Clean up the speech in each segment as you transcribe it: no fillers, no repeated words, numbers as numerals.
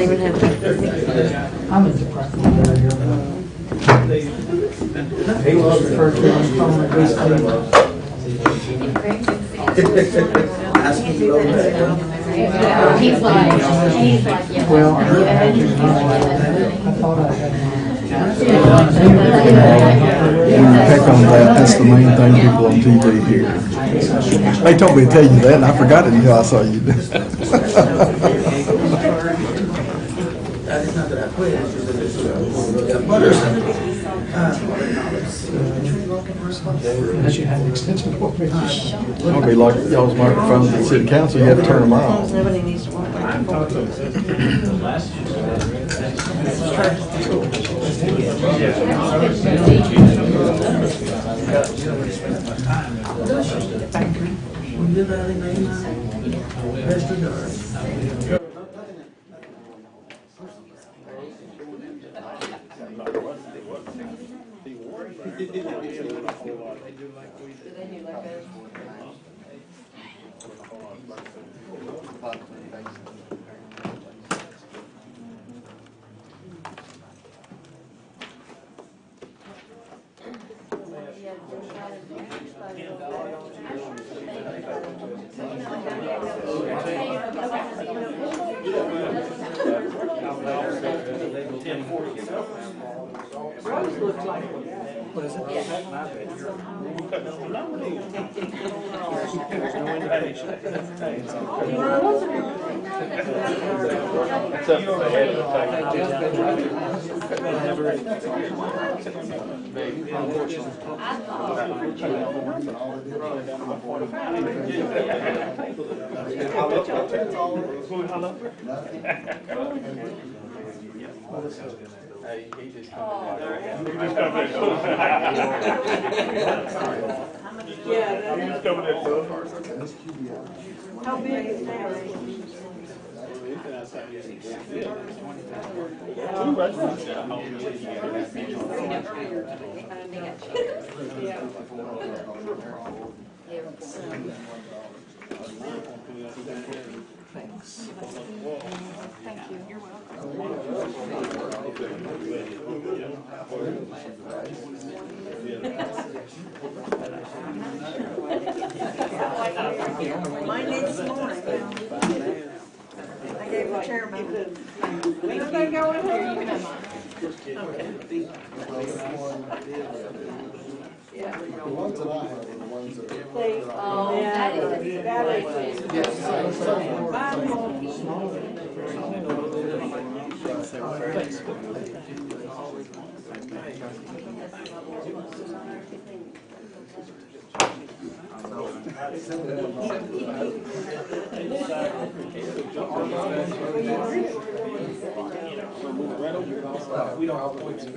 even have to. I'm in depression. He was the first one to phone at least He's like, yeah. well, I thought I had. Pick on that. That's the main thing people on TV hear. They told me to tell you that, and I forgot it until I saw you. Unless you had an extension cord. It'll be like y'all's microphones at the city council. You have to turn them on. Nobody needs to walk What is it? Hey, he just Yeah, how big is that? Thanks. Thank you. You're welcome. Mine needs some more. I gave the chairman. Everybody going here? You can have mine. Okay. Yeah. The ones that I have are the ones that are. We don't have points. You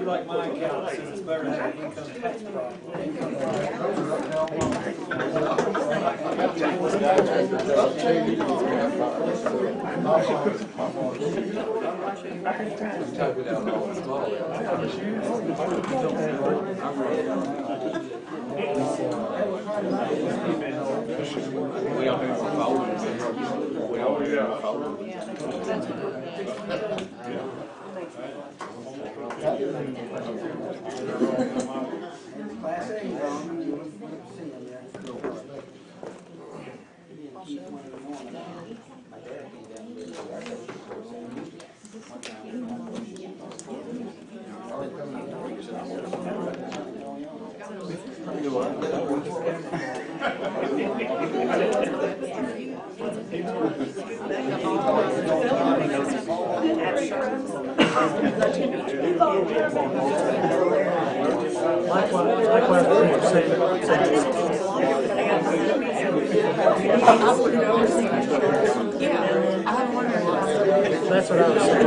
like my account, since it's better to have an income tax We don't have folders. We don't have That's what I was saying.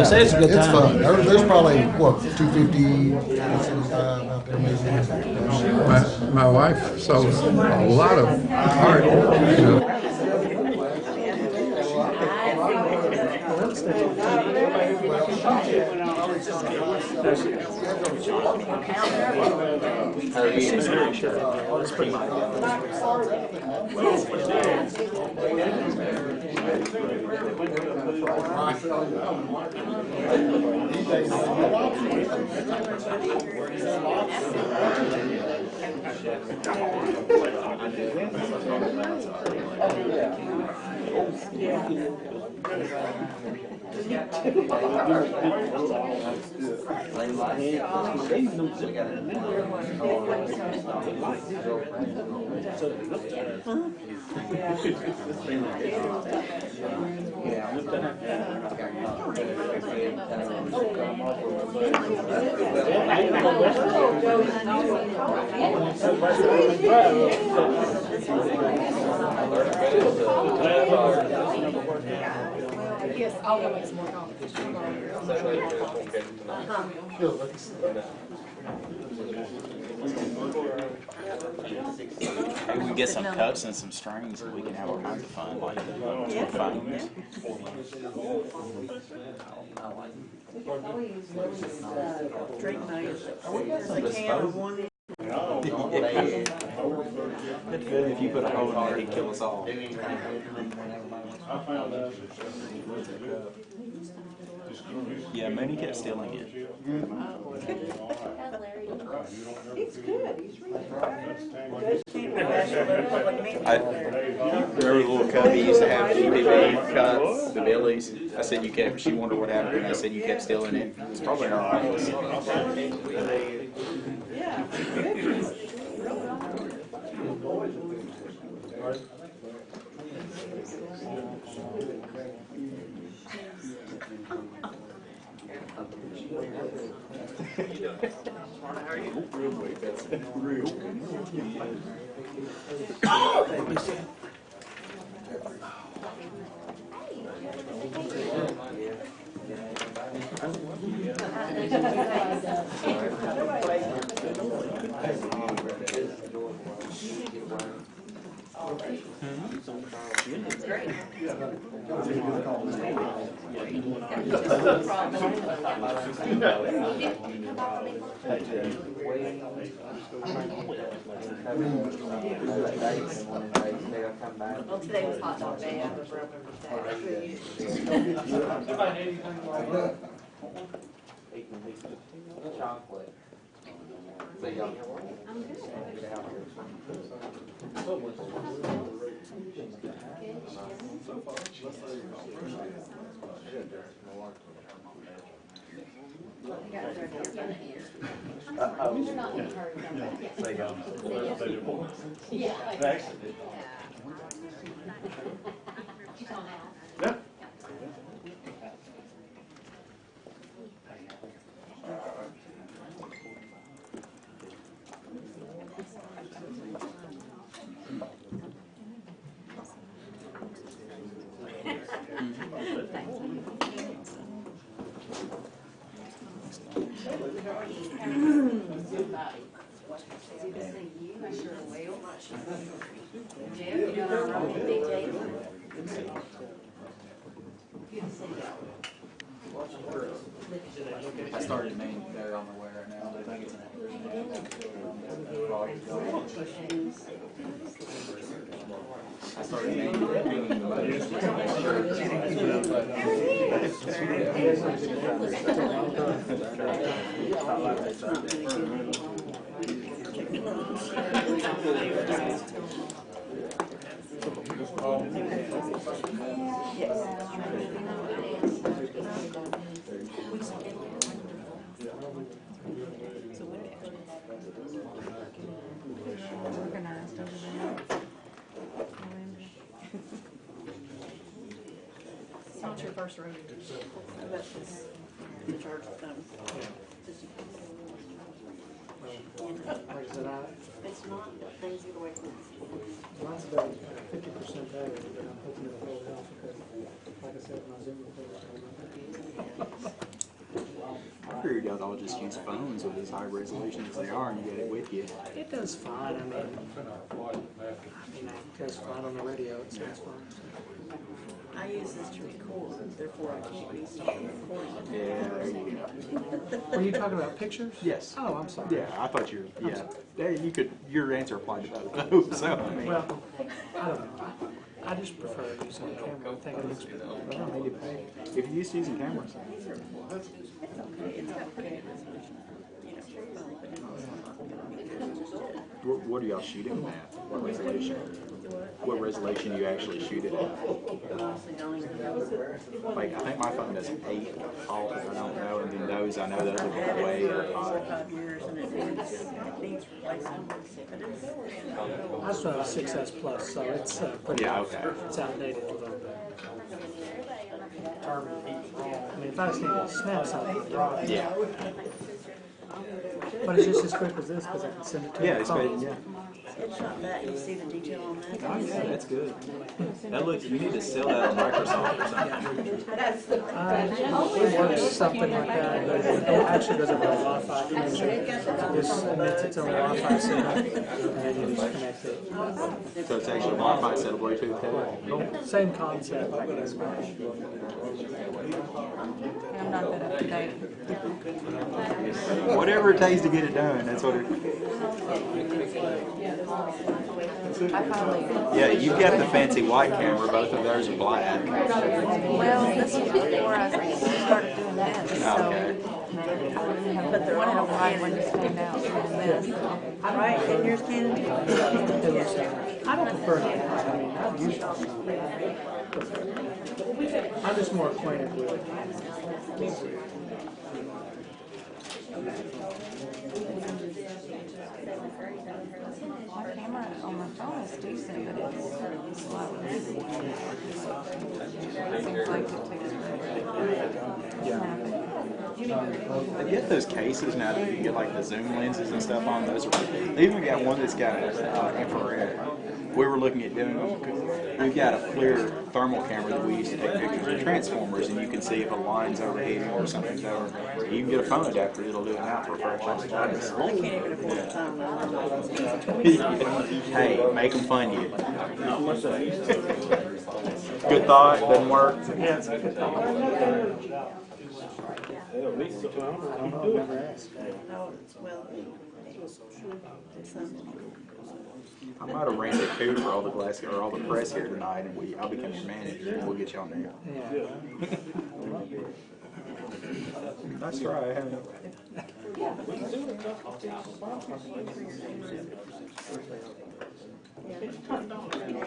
I say it's a good time. It's fun. There's probably, what, 250 My wife sells a lot of art, you know. She's very sure. It's pretty much. Yes, I'll go make some more coffee. Maybe we get some cups and some strings and we can have all kinds of fun, like phones. Drink night. The can of one. If you put a hole in there, it'd kill us all. Yeah, Mooney kept stealing it. It's good. He's really Remember the little cup he used to have at EPB cups, the Billies? I said you kept, she wondered what happened, and I said you kept stealing it. It's probably in our office. Well, today was hot dog day. I was Chocolate. I started main there on the way right now, but I think it's an I started making the organized over there. It's not your first rodeo. That's just the charge of them. It's not, things get away from us. Mine's about 50% better, but I'm hoping it'll hold out because, like I said, my Zoom recording. I figured y'all all just use phones with as high resolution as they are, and you get it with you. It does fine. I mean, it goes fine on the radio. It sounds fine. I use this to record, therefore I can't use it for recording. Yeah, there you go. Were you talking about pictures? Yes. Oh, I'm sorry. Yeah, I thought yeah. You could. Your answer applied to both of those. So I mean, Well, I don't know. I just prefer using the camera. I think it looks better. I don't need to pay. if you're used to using cameras, It's okay, it's got pretty resolution, you know, phone, but what are y'all shooting at? What resolution? What resolution do you actually shoot it at? Like I think my phone does 8 all, I don't know, and then those I know those are I've had way it for high. 5 years and it needs replacement, but it's, I just have a 6S Plus, so it's pretty. Yeah, okay. It's outdated a little bit. I mean, if I just need to snap something, Yeah. but it's just as quick as this because I can send it to Yeah, my it's phone. good. Yeah. it's not that, you see the detail on that? Oh, yeah, that's good. That looks. You need to sell that on Microsoft or something. It works something like that, but it actually goes over a Wi-Fi connection. This emits its own Wi-Fi signal, and then you just connect it. So it's actually Wi-Fi instead of Bluetooth too. Same concept. I'm not that up to date. Whatever it takes to get it done. That's what it. I finally, Yeah, you've got the fancy white camera. Both of theirs are black. well, this was before I started doing this, so Okay. I didn't have one in a white one just came out doing this. Right, and yours can I don't prefer it. I mean, I've used it. I'm just more acquainted with it. My camera on my phone is decent, but it's slow. It seems like it takes They get those cases now that you can get like the zoom lenses and stuff on. Those are. They even got one that's got infrared. We were looking at doing them. We've got a clear thermal camera that we used to take pictures of transformers, and you can see if a line's overheating or something's over. You can get a phone adapter; it'll do it now for a fraction of the price. I can't even afford a phone. Hey, make them fund you. Good thought, doesn't work. Yeah, it's a good thing. No, well, it's something. I might have rented food for all the Glasgow or all the press here tonight, and I'll become your manager, and we'll get you on there. Yeah. Nice try. I haven't.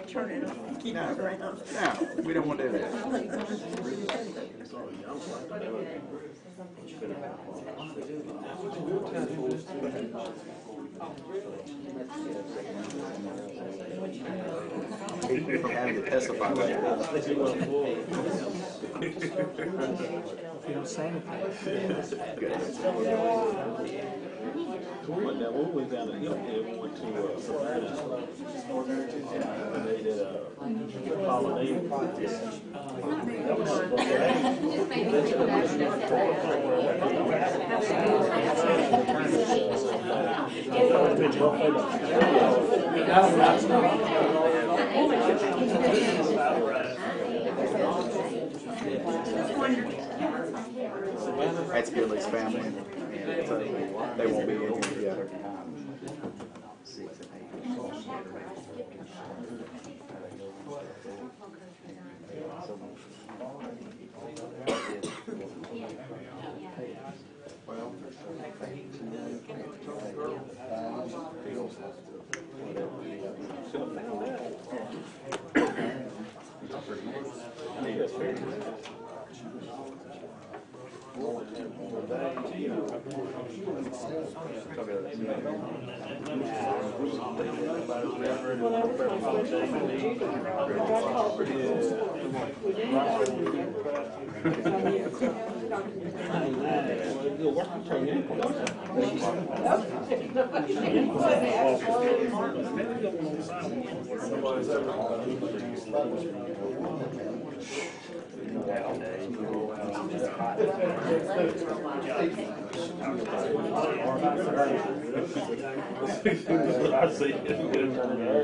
Turn it on, keep it No, around. no, we don't want to do that. Keep you from having to testify later. If you don't say anything. Now, when we was down in Hillhead, we went to Savannah, and they did a holiday. That's Billy's family, and so they won't be in here together. I see.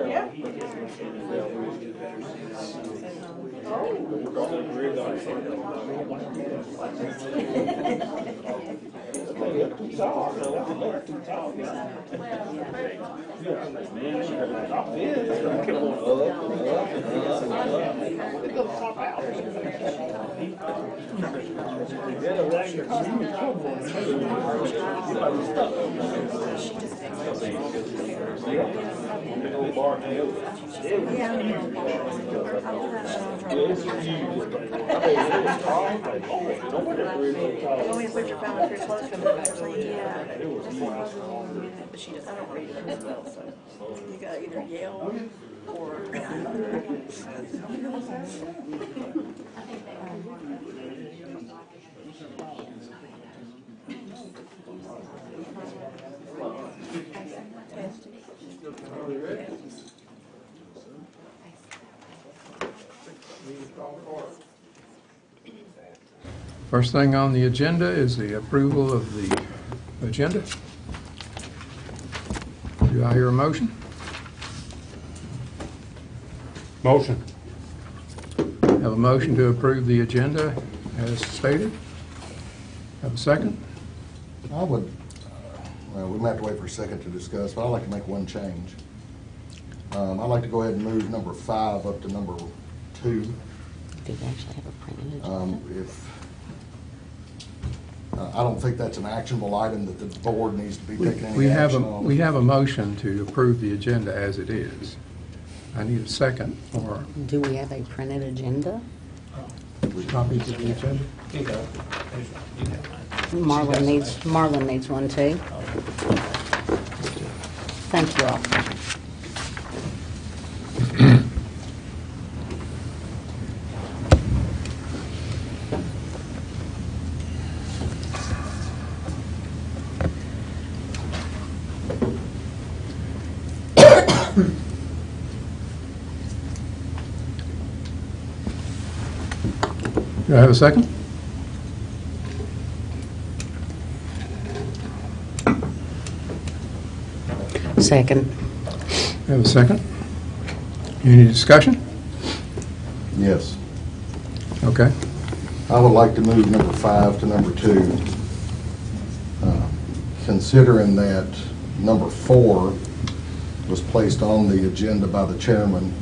Yeah. Want me to put your phone up here close to me? Yeah. But she does, I don't read it as well, so you gotta either yell or. First thing on the agenda is the approval of the agenda. Do I hear a motion? Motion. Have a motion to approve the agenda as stated. Have a second? I would, well, we might have to wait for a second to discuss, but I'd like to make one change. I'd like to go ahead and move number 5 up to number 2. Do you actually have a printed agenda? I don't think that's an actionable item that the board needs to be taking We any have action on. we have a motion to approve the agenda as it is. I need a second for Do we have a printed agenda? copies of the agenda. Marlon needs one too. Thank you all. Do I have a second? Second. Have a second? Any discussion? Yes. Okay. I would like to move number 5 to number 2. Considering that number 4 was placed on the agenda by the chairman,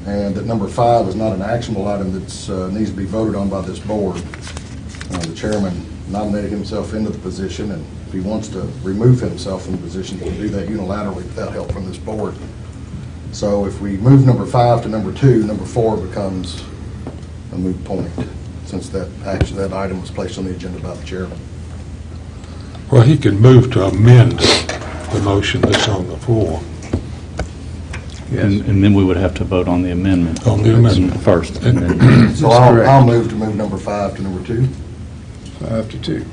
and that number 5 is not an actionable item that needs to be voted on by this board. The chairman nominated himself into the position, and if he wants to remove himself from the position, he can do that unilaterally without help from this board. So if we move number 5 to number 2, number 4 becomes a moot point, since that item was placed on the agenda by the chairman. Well, he can move to amend the motion that's on the floor. And then we would have to vote on the amendment. On the amendment. First. And then So I'll move to move number 5 to number 2. 5 to 2.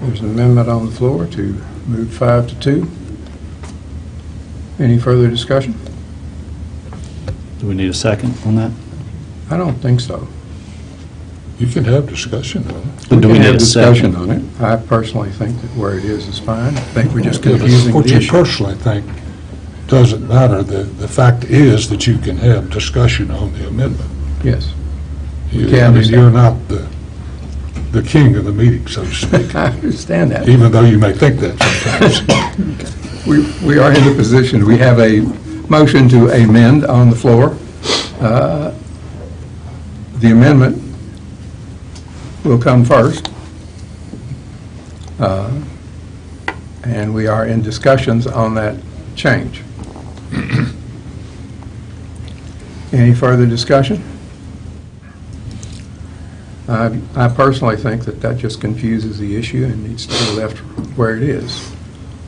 There's an amendment on the floor to move 5 to 2. Any further discussion? do we need a second on that? I don't think so. You can have discussion on it. But do we can need have a discussion second? on it. I personally think that where it is fine. I think we're just Yeah, but confusing what the you issue. personally think doesn't matter. The fact is that you can have discussion on the amendment. Yes. I mean, understand. you're not the king of the meeting, so to speak, I understand that. even though you may think that sometimes. We are in the position, we have a motion to amend on the floor. The amendment will come first. And we are in discussions on that change. Any further discussion? I personally think that that just confuses the issue and needs to be left where it is.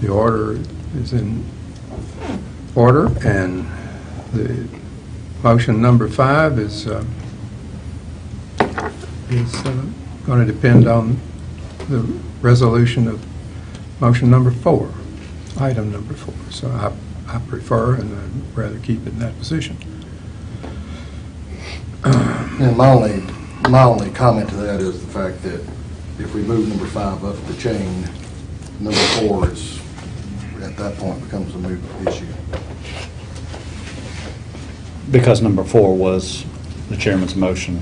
The order is in order, and the motion number 5 is going to depend on the resolution of motion number 4, item number 4. So I prefer, and I'd rather keep it in that position. And my only comment to that is the fact that if we move number 5 up the chain, number 4 is, at that point, becomes a moot issue. Because number 4 was the chairman's motion.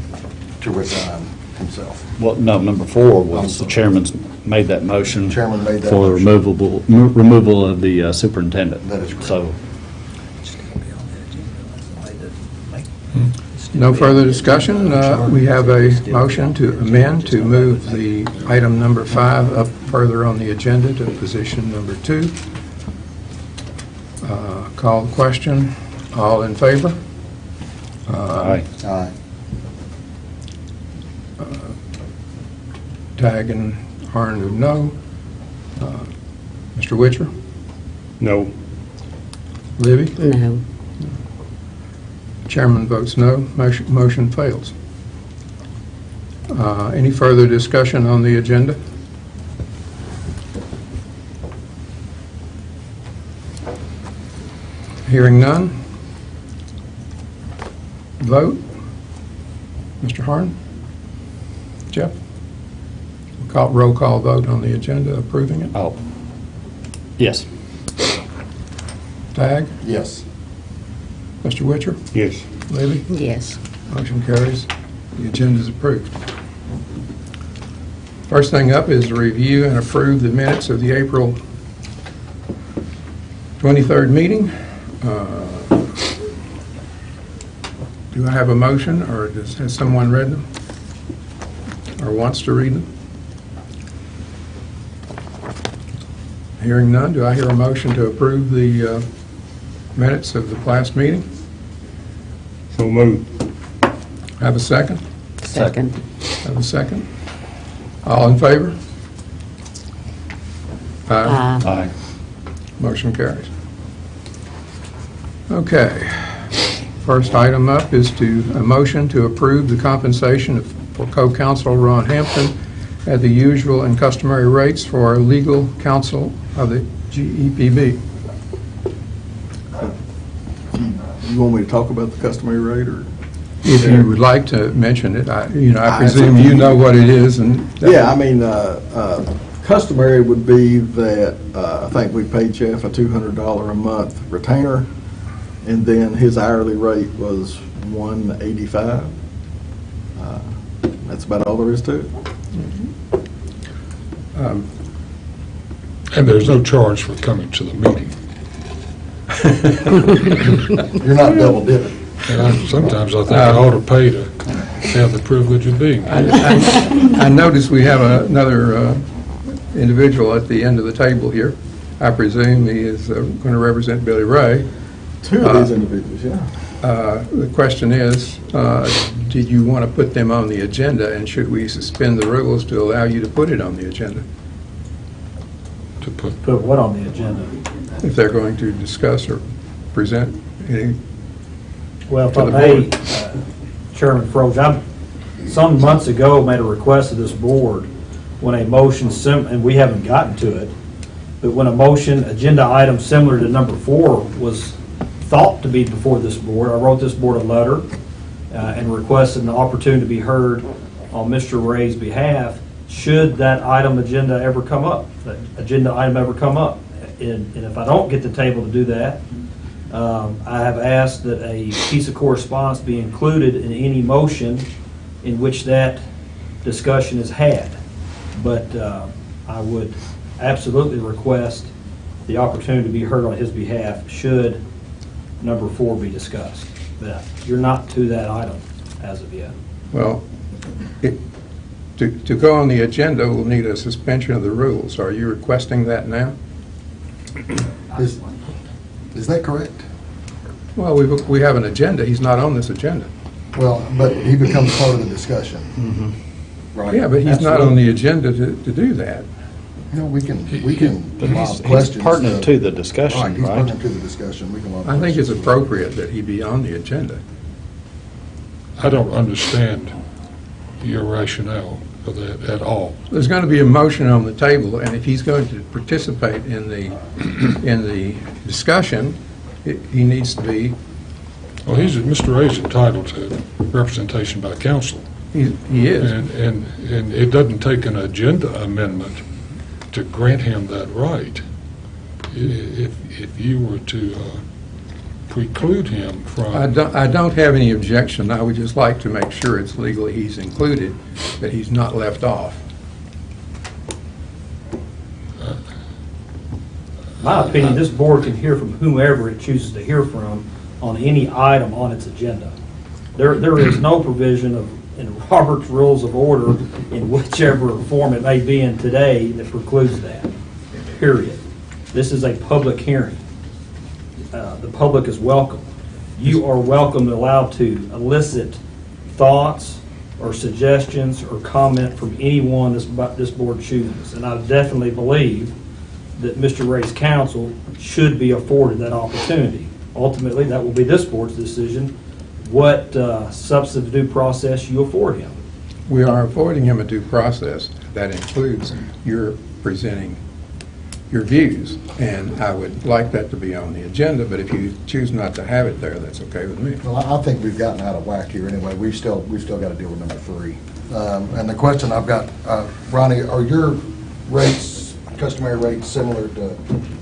To resign himself. Well, no, number 4 I'm was the sorry. chairman's made that motion. Chairman made that For motion. removal of the superintendent. That is correct. So, No further discussion. We have a motion to amend to move the item number 5 up further on the agenda to position number 2. Call the question. All in favor? aye. Aye. Tag and Harn would no. Mr. Witcher? No. Libby? No. Chairman votes no. Motion fails. Any further discussion on the agenda? Hearing none. Vote. Mr. Harn? Jeff? Roll call vote on the agenda approving it. Oh. Yes. Tag? Yes. Mr. Witcher? Yes. Libby? Yes. Motion carries. The agenda is approved. First thing up is to review and approve the minutes of the April 23rd meeting. Do I have a motion, or has someone read them? Or wants to read them? Hearing none, do I hear a motion to approve the minutes of the last meeting? So moved. Have a second? Second. Have a second? All in favor? Aye. Aye. Motion carries. Okay. First item up is a motion to approve the compensation for co-counsel Ron Hampton at the usual and customary rates for our legal counsel of the EPB. You want me to talk about the customary rate, or? If you would like to mention it, I presume you know what it is, and... Yeah, I mean, customary would be that, I think we paid Jeff a $200 a month retainer, and then his hourly rate was $185. That's about all there is to it. And there's no charge for coming to the meeting. You're not double dipping. And sometimes I think I ought to pay to have the privilege of being here. I notice we have another individual at the end of the table here. I presume he is going to represent Billy Ray. Two of these individuals, yeah. The question is, did you want to put them on the agenda, and should we suspend the rules to allow you to put it on the agenda? To put Put what on the agenda? If they're going to discuss or present any... Well, if To I the may, board. Chairman Froge, I some months ago made a request of this board when a motion, and we haven't gotten to it, but when a motion, agenda item similar to number 4 was thought to be before this board, I wrote this board a letter and requested an opportunity to be heard on Mr. Ray's behalf should that agenda item ever come up. And if I don't get the table to do that, I have asked that a piece of correspondence be included in any motion in which that discussion is had. But I would absolutely request the opportunity to be heard on his behalf should number 4 be discussed. But you're not to that item as of yet. Well, to go on the agenda, we'll need a suspension of the rules. Are you requesting that now? Is that correct? Well, we have an agenda. He's not on this agenda. Well, but he becomes part of the discussion. Right? Yeah, but he's not on the agenda to do that. You know, we can But lob he's questions. pertinent to the discussion, Right, he's right? pertinent to the discussion. We can lob I think it's questions. appropriate that he be on the agenda. I don't understand your rationale for that at all. There's going to be a motion on the table, and if he's going to participate in the discussion, he needs to be Well, Mr. Ray's entitled to representation by council. He is. And it doesn't take an agenda amendment to grant him that right. If you were to preclude him from... I don't have any objection. I would just like to make sure it's legally he's included, that he's not left off. My opinion, this board can hear from whomever it chooses to hear from on any item on its agenda. There is no provision in Robert's Rules of Order, in whichever form it may be in today, that precludes that, period. This is a public hearing. The public is welcome. You are welcome and allowed to elicit thoughts or suggestions or comment from anyone this board chooses. And I definitely believe that Mr. Ray's counsel should be afforded that opportunity. Ultimately, that will be this board's decision, what substantive due process you afford him. We are affording him a due process. That includes your presenting your views, and I would like that to be on the agenda, but if you choose not to have it there, that's okay with me. Well, I think we've gotten out of whack here anyway. We've still got to deal with number 3. And the question I've got, Ronnie, are your rates, customary rates, similar to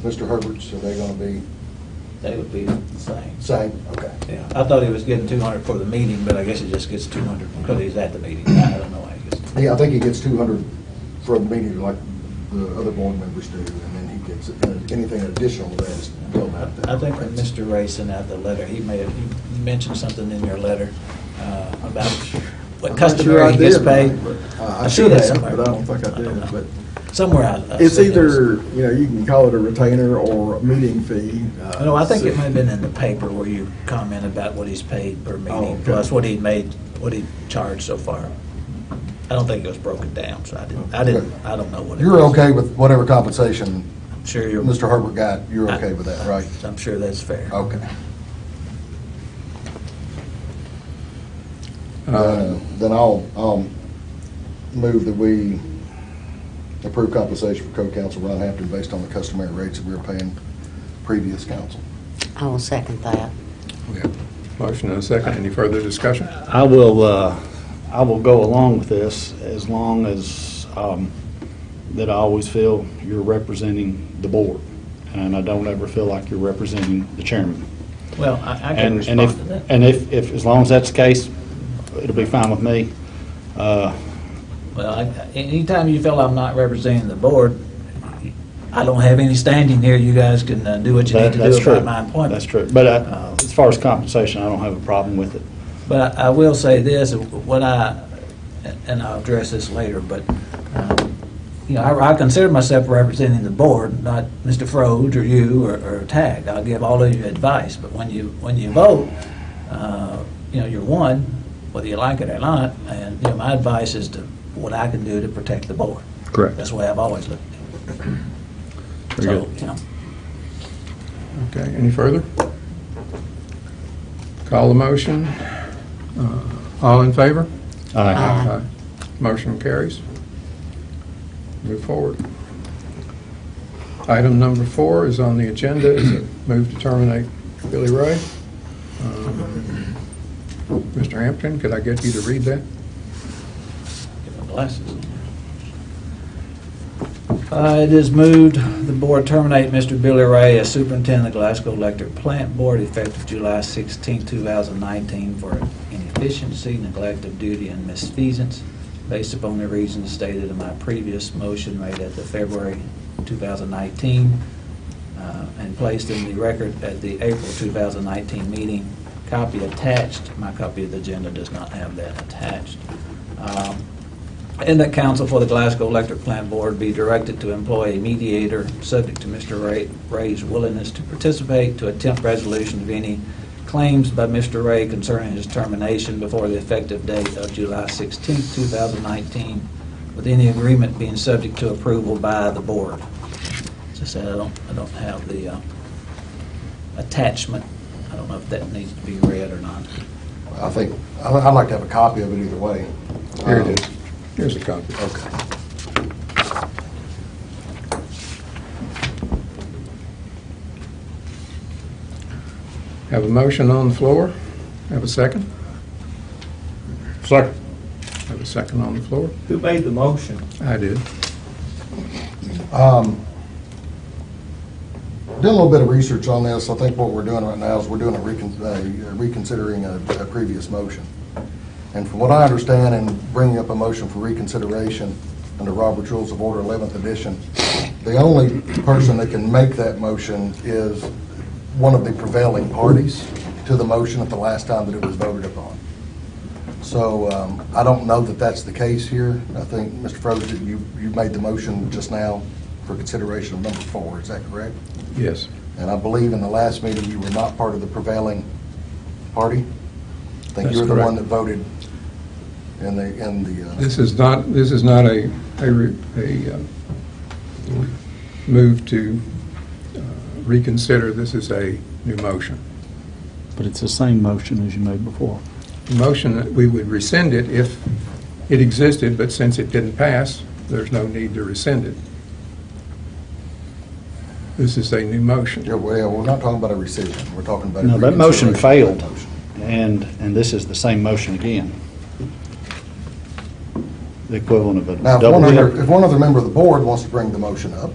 Mr. Herbert's? Are they going to be? They would be the same. Same? Okay. Yeah, I thought he was getting 200 for the meeting, but I guess he just gets 200 because he's at the meeting. I don't know why he gets. Yeah, I think he gets 200 for the meeting like the other board members do, and then he gets anything additional to that is billed out. I think when Mr. Ray sent out the letter, he mentioned something in your letter about what customary he gets paid. I should have, but I don't think I did. But somewhere it's either, you can call it a retainer or a meeting fee. No, I think it might have been in the paper where you commented about what he's paid per meeting, plus what he charged so far. I don't think it was broken down, so I don't know what it You're was. okay with whatever compensation Sure, Mr. Herbert got, you're okay with that, right? I'm sure that's fair. Okay. Then I'll move that we approve compensation for co-counsel Ron Hampton based on the customary rates that we were paying previous counsel. I will second that. We have a motion and a second. Any further discussion? I will go along with this as long as that I always feel you're representing the board, and I don't ever feel like you're representing the chairman. Well, I can respond to that. And if as long as that's the case, it'll be fine with me. Well, anytime you feel I'm not representing the board, I don't have any standing here. You guys can do what you need to do about my appointment. That's true. But as far as compensation, I don't have a problem with it. But I will say this, and I'll address this later, but, I consider myself representing the board, not Mr. Froge or you or TAG. I'll give all of you advice, but when you vote, you're one, whether you like it or not, and, my advice is to what I can do to protect the board. Correct. That's the way I've always looked at it. Very good. Okay, any further? Call the motion. All in favor? Aye. Motion carries. Move forward. Item number 4 is on the agenda. Is a move to terminate Billy Ray. Mr. Hampton, could I get you to read that? Get my glasses. It is moved the board terminate Mr. Billy Ray as superintendent of the Glasgow Electric Plant Board effective July 16, 2019 for inefficiency, neglect of duty, and misfeasance based upon the reasons stated in my previous motion made at the February 2019 and placed in the record at the April 2019 meeting. Copy attached. My copy of the agenda does not have that attached. And that counsel for the Glasgow Electric Plant Board be directed to employ a mediator subject to Mr. Ray's willingness to participate to attempt resolution of any claims by Mr. Ray concerning his termination before the effective date of July 16, 2019, with any agreement being subject to approval by the board. As I said, I don't have the attachment. I don't know if that needs to be read or not. I think, I'd like to have a copy of it either way. Here it is. Here's a copy. Okay. Have a motion on the floor. Have a second? Second. Have a second on the floor? Who made the motion? I did. Did a little bit of research on this. I think what we're doing right now is we're doing reconsidering a previous motion. And from what I understand, in bringing up a motion for reconsideration under Robert's Rules of Order 11th edition, the only person that can make that motion is one of the prevailing parties to the motion at the last time that it was voted upon. So I don't know that that's the case here. I think, Mr. Frozen, you made the motion just now for consideration of number 4. Is that correct? Yes. And I believe in the last meeting you were not part of the prevailing party. I think you were the one that voted in the. This is not a move to reconsider. This is a new motion. But it's the same motion as you made before. The motion that we would rescind it if it existed, but since it didn't pass, there's no need to rescind it. This is a new motion. Yeah, well, we're not talking about a rescission. We're talking about a No, that motion reconsideration failed, of that motion. and this is the same motion again. The equivalent of a Now, double dip. if one other member of the board wants to bring the motion up,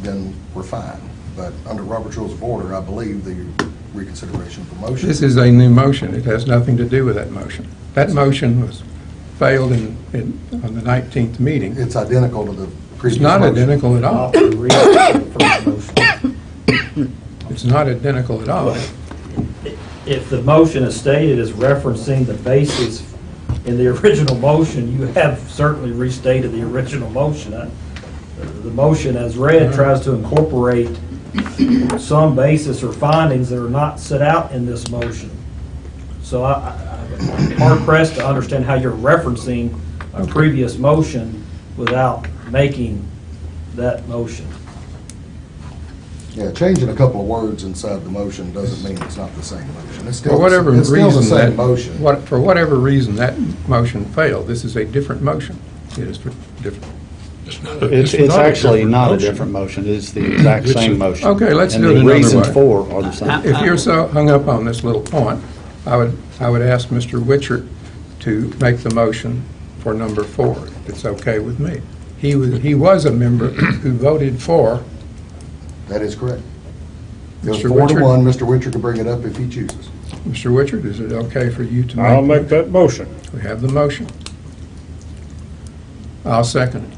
then we're fine. But under Robert's Rules of Order, I believe the reconsideration of the motion. This is a new motion. It has nothing to do with that motion. That motion was failed on the 19th meeting. It's identical to the previous It's not motion. identical at all. I'll read the first motion. It's not identical at all. If the motion is stated as referencing the basis in the original motion, you have certainly restated the original motion. The motion as read tries to incorporate some basis or findings that are not set out in this motion. So I'm hard pressed to understand how you're referencing a previous motion without making that motion. Yeah, changing a couple of words inside the motion doesn't mean it's not the same motion. It's still, For whatever it's still the reason same that motion. for whatever reason that motion failed, this is a different motion. It is different. It's actually not a different motion, it's the exact same motion. Okay, let's do it And another the reasons way. for are the same. If you're so hung up on this little point, I would ask Mr. Witchert to make the motion for number 4. If it's okay with me. He was a member who voted for. That is correct. It was Mr. 4 to Witcher? 1. Mr. Witcher can bring it up if he chooses. Mr. Witchert, is it okay for you to make? I'll make that motion. We have the motion. I'll second it.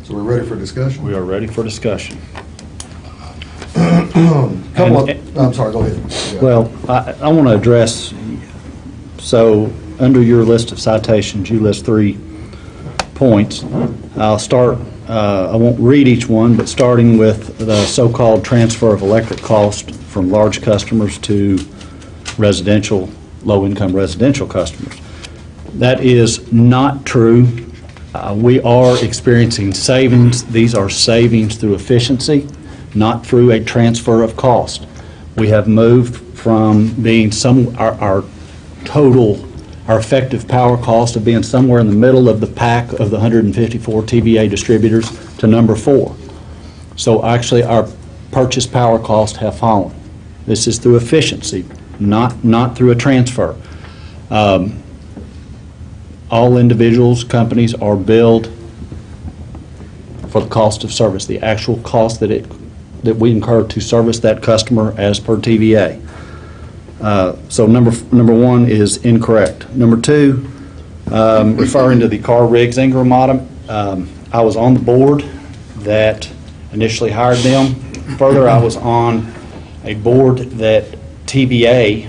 So we're ready for discussion? We are ready for discussion. I'm sorry, go ahead. Yeah. Well, I want to address, so under your list of citations, you list 3 points. I'll start, I won't read each one, but starting with the so-called transfer of electric cost from large customers to residential, low-income residential customers. That is not true. We are experiencing savings. These are savings through efficiency, not through a transfer of cost. We have moved from being our effective power cost of being somewhere in the middle of the pack of the 154 TVA distributors to number 4. So actually, our purchase power costs have fallen. This is through efficiency, not through a transfer. All individuals, companies are billed for the cost of service, the actual cost that we incur to service that customer as per TVA. So number 1 is incorrect. Number 2, referring to the Carr Riggs Ingram audit, I was on the board that initially hired them. Further, I was on a board that TVA,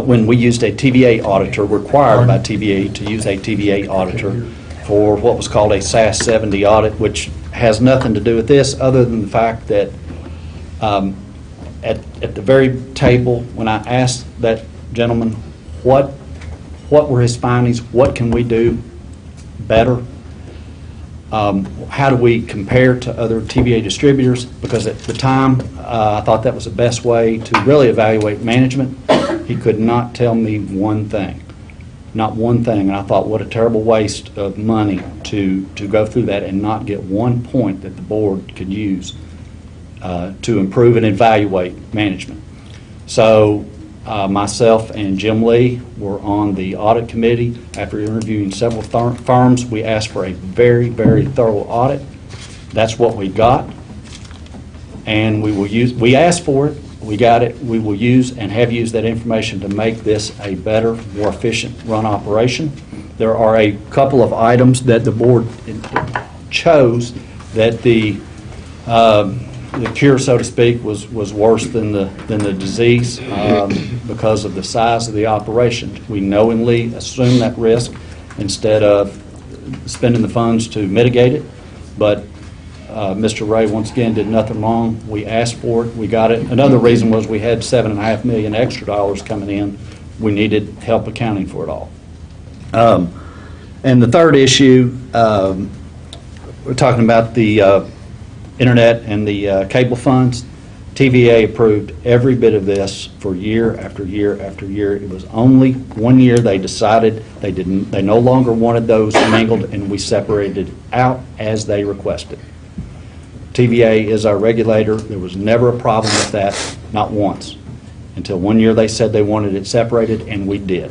when we used a TVA auditor, required by TVA to use a TVA auditor for what was called a SAS 70 audit, which has nothing to do with this other than the fact that at the very table, when I asked that gentleman what were his findings, what can we do better, how do we compare to other TVA distributors, because at the time I thought that was the best way to really evaluate management. He could not tell me one thing, not one thing, and I thought what a terrible waste of money to go through that and not get one point that the board could use to improve and evaluate management. So myself and Jim Lee were on the audit committee. After interviewing several firms, we asked for a very, very thorough audit. That's what we got, and we asked for it, we got it, we will use and have used that information to make this a better, more efficient run operation. There are a couple of items that the board chose that the cure, so to speak, was worse than the disease because of the size of the operation. We knowingly assumed that risk instead of spending the funds to mitigate it, but Mr. Ray, once again, did nothing wrong. We asked for it. We got it. Another reason was we had $7.5 million extra dollars coming in. We needed help accounting for it all. And the third issue, we're talking about the internet and the cable funds. TVA approved every bit of this for year after year after year. It was only 1 year they decided they no longer wanted those mingled, and we separated out as they requested. TVA is our regulator. There was never a problem with that, not once, until 1 year they said they wanted it separated, and we did.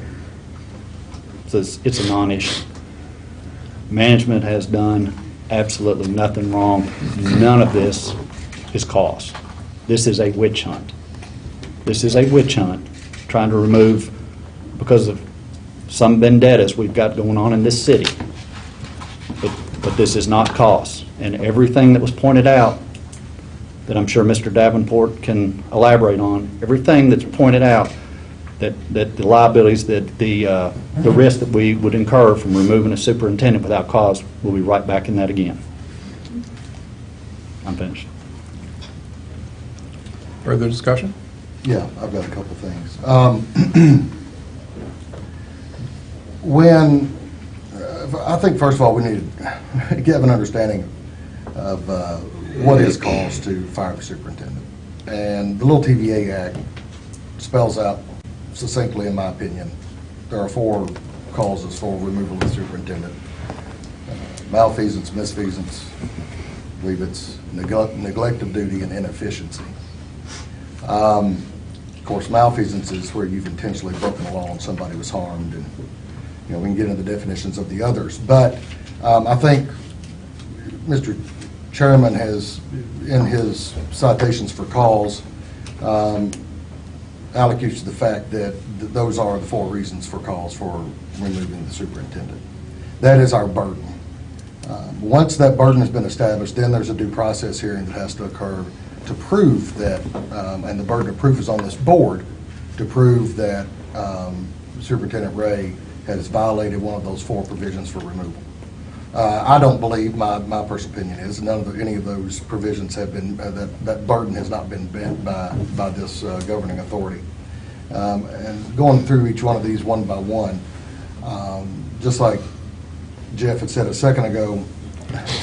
So it's a non-issue. Management has done absolutely nothing wrong. None of this is cost. This is a witch hunt. This is a witch hunt trying to remove, because of some vendettas we've got going on in this city. But this is not cost. And everything that was pointed out, that I'm sure Mr. Davenport can elaborate on, everything that's pointed out, that the liabilities, that the risk that we would incur from removing a superintendent without cause, will be right back in that again. I'm finished. Further discussion? Yeah, I've got a couple things. I think, first of all, we need to have an understanding of what is cost to fire the superintendent. And the little TVA Act spells out succinctly, in my opinion, there are 4 causes for removal of the superintendent. Malfeasance, misfeasance, I believe it's neglect of duty and inefficiency. Of course, malfeasance is where you've intentionally broken the law and somebody was harmed, and we can get into the definitions of the others. But I think Mr. Chairman has, in his citations for cause, allocutes the fact that those are the 4 reasons for cause for removing the superintendent. That is our burden. Once that burden has been established, then there's a due process hearing that has to occur to prove that, and the burden of proof is on this board, to prove that Superintendent Ray has violated one of those 4 provisions for removal. I don't believe, my personal opinion is, any of those provisions have been, that burden has not been bent by this governing authority. And going through each one of these one by one, just like Jeff had said a second ago,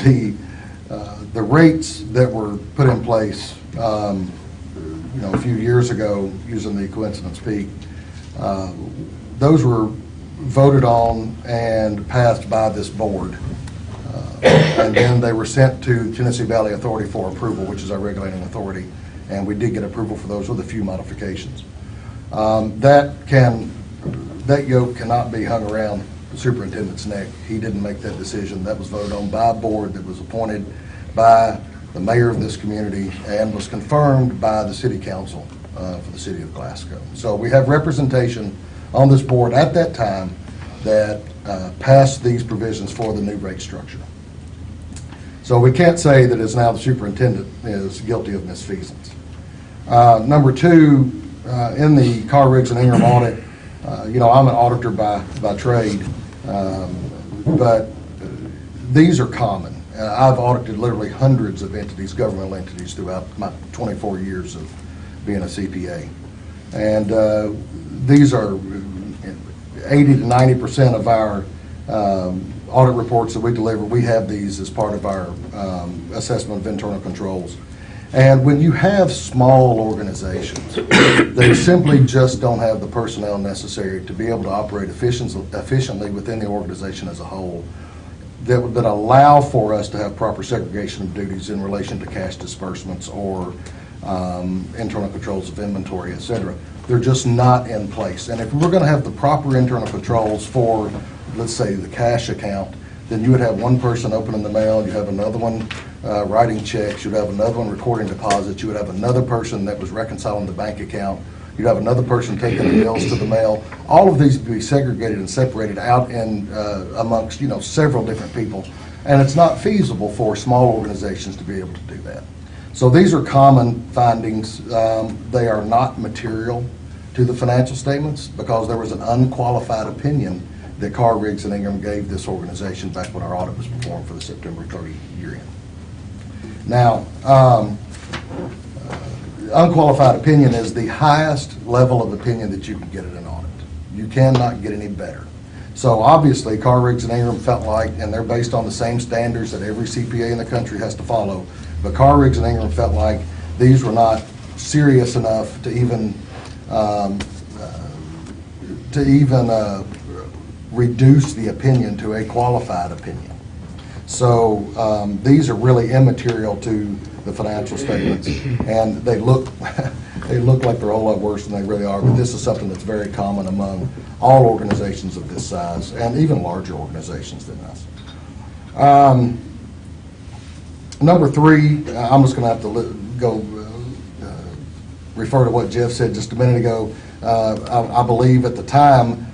the rates that were put in place, a few years ago, using the coincidence peak, those were voted on and passed by this board. And then they were sent to Tennessee Valley Authority for approval, which is our regulating authority, and we did get approval for those with a few modifications. That yoke cannot be hung around the superintendent's neck. He didn't make that decision. That was voted on by a board that was appointed by the mayor of this community and was confirmed by the city council for the city of Glasgow. So we have representation on this board at that time that passed these provisions for the new rate structure. So we can't say that it's now the superintendent is guilty of misfeasance. Number 2, in the Carr, Riggs, and Ingram audit, I'm an auditor by trade, but these are common. I've audited literally hundreds of entities, governmental entities, throughout my 24 years of being a CPA. And these are 80 to 90% of our audit reports that we deliver. We have these as part of our assessment of internal controls. And when you have small organizations, they simply just don't have the personnel necessary to be able to operate efficiently within the organization as a whole. that allow for us to have proper segregation of duties in relation to cash disbursements or internal controls of inventory, et cetera. They're just not in place. And if we're going to have the proper internal controls for, let's say, the cash account, then you would have one person opening the mail, you have another one writing checks, you'd have another one recording deposits, you would have another person that was reconciling the bank account, you'd have another person taking the bills to the mail. All of these would be segregated and separated out in amongst, several different people. And it's not feasible for small organizations to be able to do that. So these are common findings. They are not material to the financial statements because there was an unqualified opinion that Carr, Riggs, and Ingram gave this organization back when our audit was performed for the September 30 year end. Now, unqualified opinion is the highest level of opinion that you can get at an audit. You cannot get any better. So obviously, Carr, Riggs, and Ingram felt like, and they're based on the same standards that every CPA in the country has to follow, but Carr, Riggs, and Ingram felt like these were not serious enough to even reduce the opinion to a qualified opinion. So these are really immaterial to the financial statements, and they look like they're a whole lot worse than they really are, but this is something that's very common among all organizations of this size, and even larger organizations than us. Number 3, I'm just going to have to refer to what Jeff said just a minute ago. I believe at the time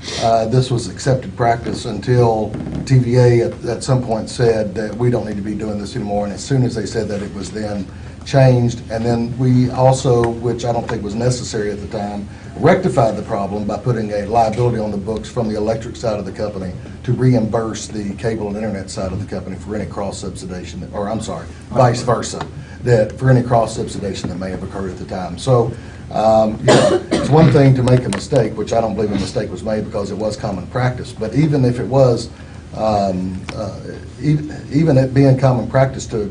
this was accepted practice until TVA at some point said that we don't need to be doing this anymore, and as soon as they said that, it was then changed. And then we also, which I don't think was necessary at the time, rectified the problem by putting a liability on the books from the electric side of the company to reimburse the cable and internet side of the company for any cross-subsidization, or I'm sorry, vice versa, that for any cross-subsidization that may have occurred at the time. So it's one thing to make a mistake, which I don't believe a mistake was made because it was common practice, but even if it was, even it being common practice to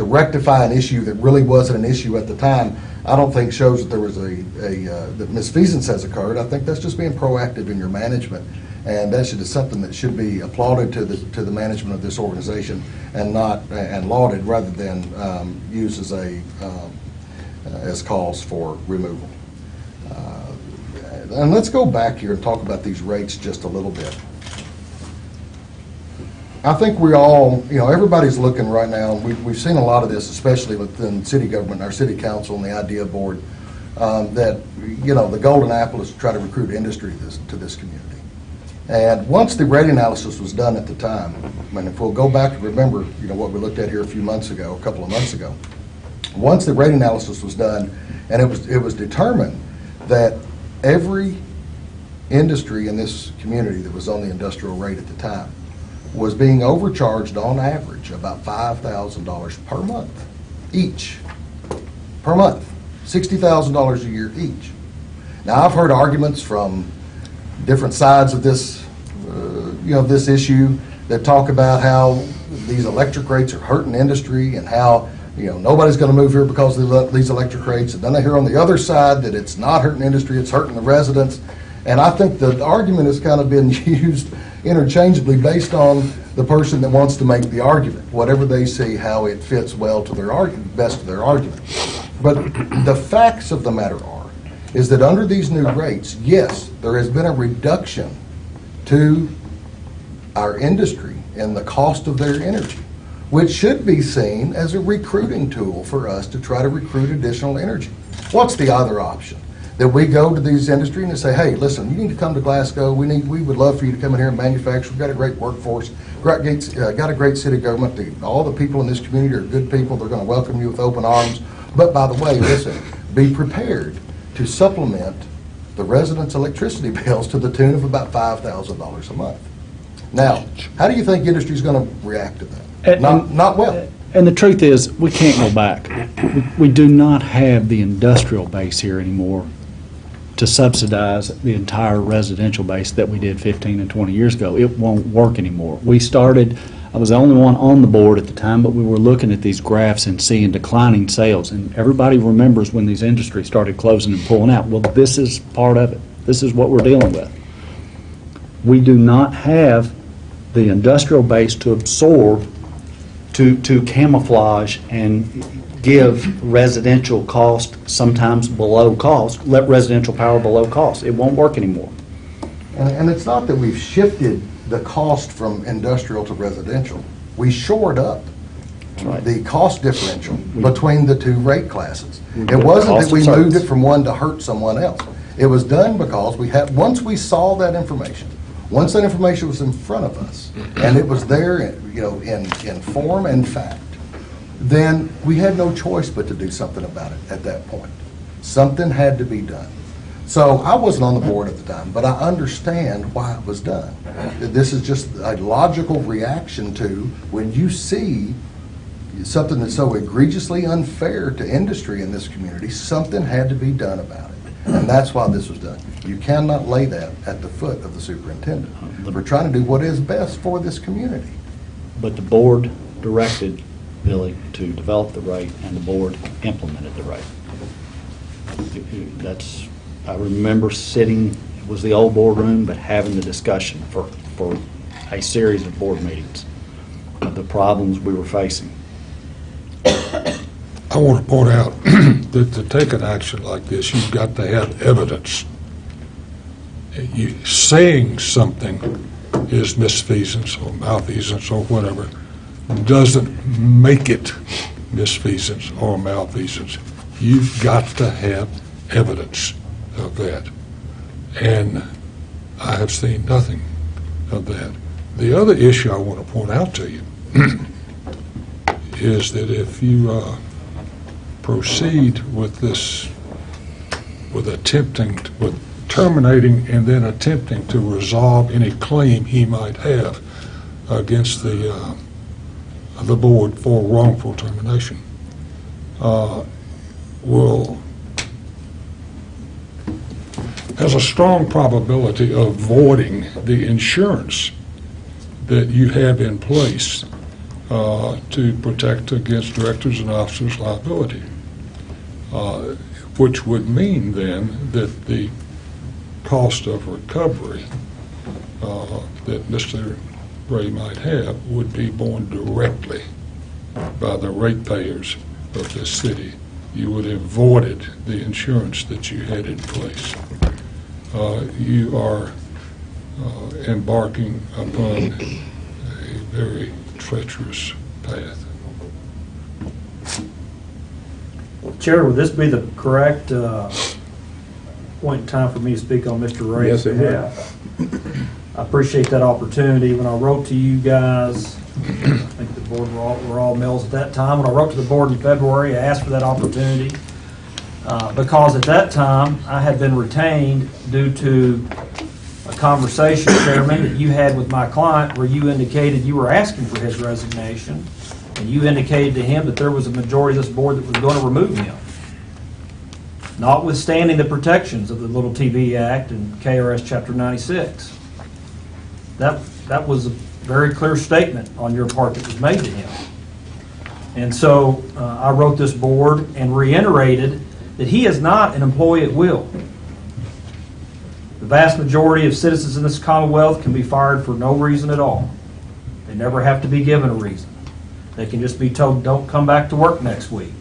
rectify an issue that really wasn't an issue at the time, I don't think shows that there was that misfeasance has occurred. I think that's just being proactive in your management, and that is something that should be applauded to the management of this organization and lauded rather than used as cause for removal. And let's go back here and talk about these rates just a little bit. I think we all, everybody's looking right now, and we've seen a lot of this, especially within city government, our city council and the IDEA board, that, the golden apple is to try to recruit industry to this community. And once the rate analysis was done at the time, if we'll go back and remember, what we looked at here a couple of months ago, once the rate analysis was done, and it was determined that every industry in this community that was on the industrial rate at the time was being overcharged on average about $5,000 per month each. Per month. $60,000 a year each. Now, I've heard arguments from different sides of this, this issue that talk about how these electric rates are hurting industry and how, nobody's going to move here because of these electric rates. And then I hear on the other side that it's not hurting industry, it's hurting the residents. And I think the argument has kind of been used interchangeably based on the person that wants to make the argument, whatever they see how it fits well to their argument, best to their argument. But the facts of the matter is that under these new rates, yes, there has been a reduction to our industry in the cost of their energy, which should be seen as a recruiting tool for us to try to recruit additional energy. What's the other option? That we go to these industry and they say, hey, listen, you need to come to Glasgow. We would love for you to come in here and manufacture. We've got a great workforce, got a great city government. All the people in this community are good people. They're going to welcome you with open arms. But by the way, listen, be prepared to supplement the residents' electricity bills to the tune of about $5,000 a month. Now, how do you think industry is going to react to that? Not well. And the truth is, we can't go back. We do not have the industrial base here anymore to subsidize the entire residential base that we did 15 and 20 years ago. It won't work anymore. I was the only one on the board at the time, but we were looking at these graphs and seeing declining sales. And everybody remembers when these industries started closing and pulling out. Well, this is part of it. This is what we're dealing with. We do not have the industrial base to absorb, to camouflage and give residential cost, sometimes below cost, let residential power below cost. It won't work anymore. And it's not that we've shifted the cost from industrial to residential. We shored up the cost differential between the two rate classes. It wasn't that we moved it from one to hurt someone else. It was done because once we saw that information, once that information was in front of us, and it was there, in form and fact, then we had no choice but to do something about it at that point. Something had to be done. So I wasn't on the board at the time, but I understand why it was done. This is just a logical reaction to when you see something that's so egregiously unfair to industry in this community, something had to be done about it. And that's why this was done. You cannot lay that at the foot of the superintendent. We're trying to do what is best for this community. But the board directed Billy to develop the rate, and the board implemented the rate. I remember sitting, it was the old boardroom, but having the discussion for a series of board meetings of the problems we were facing. I want to point out that to take an action like this, you've got to have evidence. Saying something is misfeasance or malfeasance or whatever doesn't make it misfeasance or malfeasance. You've got to have evidence of that. And I have seen nothing of that. The other issue I want to point out to you is that if you proceed with this, with terminating and then attempting to resolve any claim he might have against the board for wrongful termination, has a strong probability of voiding the insurance that you have in place to protect against directors and officers' liability, which would mean then that the cost of recovery that Mr. Ray might have would be borne directly by the ratepayers of this city. You would have voided the insurance that you had in place. You are embarking upon a very treacherous path. Chair, would this be the correct point in time for me to speak on Mr. Ray's behalf? I appreciate that opportunity. When I wrote to you guys, I think the board were all males at that time. When I wrote to the board in February, I asked for that opportunity because at that time I had been retained due to a conversation, Chairman, that you had with my client where you indicated you were asking for his resignation, and you indicated to him that there was a majority of this board that was going to remove him, notwithstanding the protections of the Little TV Act and KRS Chapter 96. That was a very clear statement on your part that was made to him. And so I wrote this board and reiterated that he is not an employee at will. The vast majority of citizens in this Commonwealth can be fired for no reason at all. They never have to be given a reason. They can just be told, don't come back to work next week.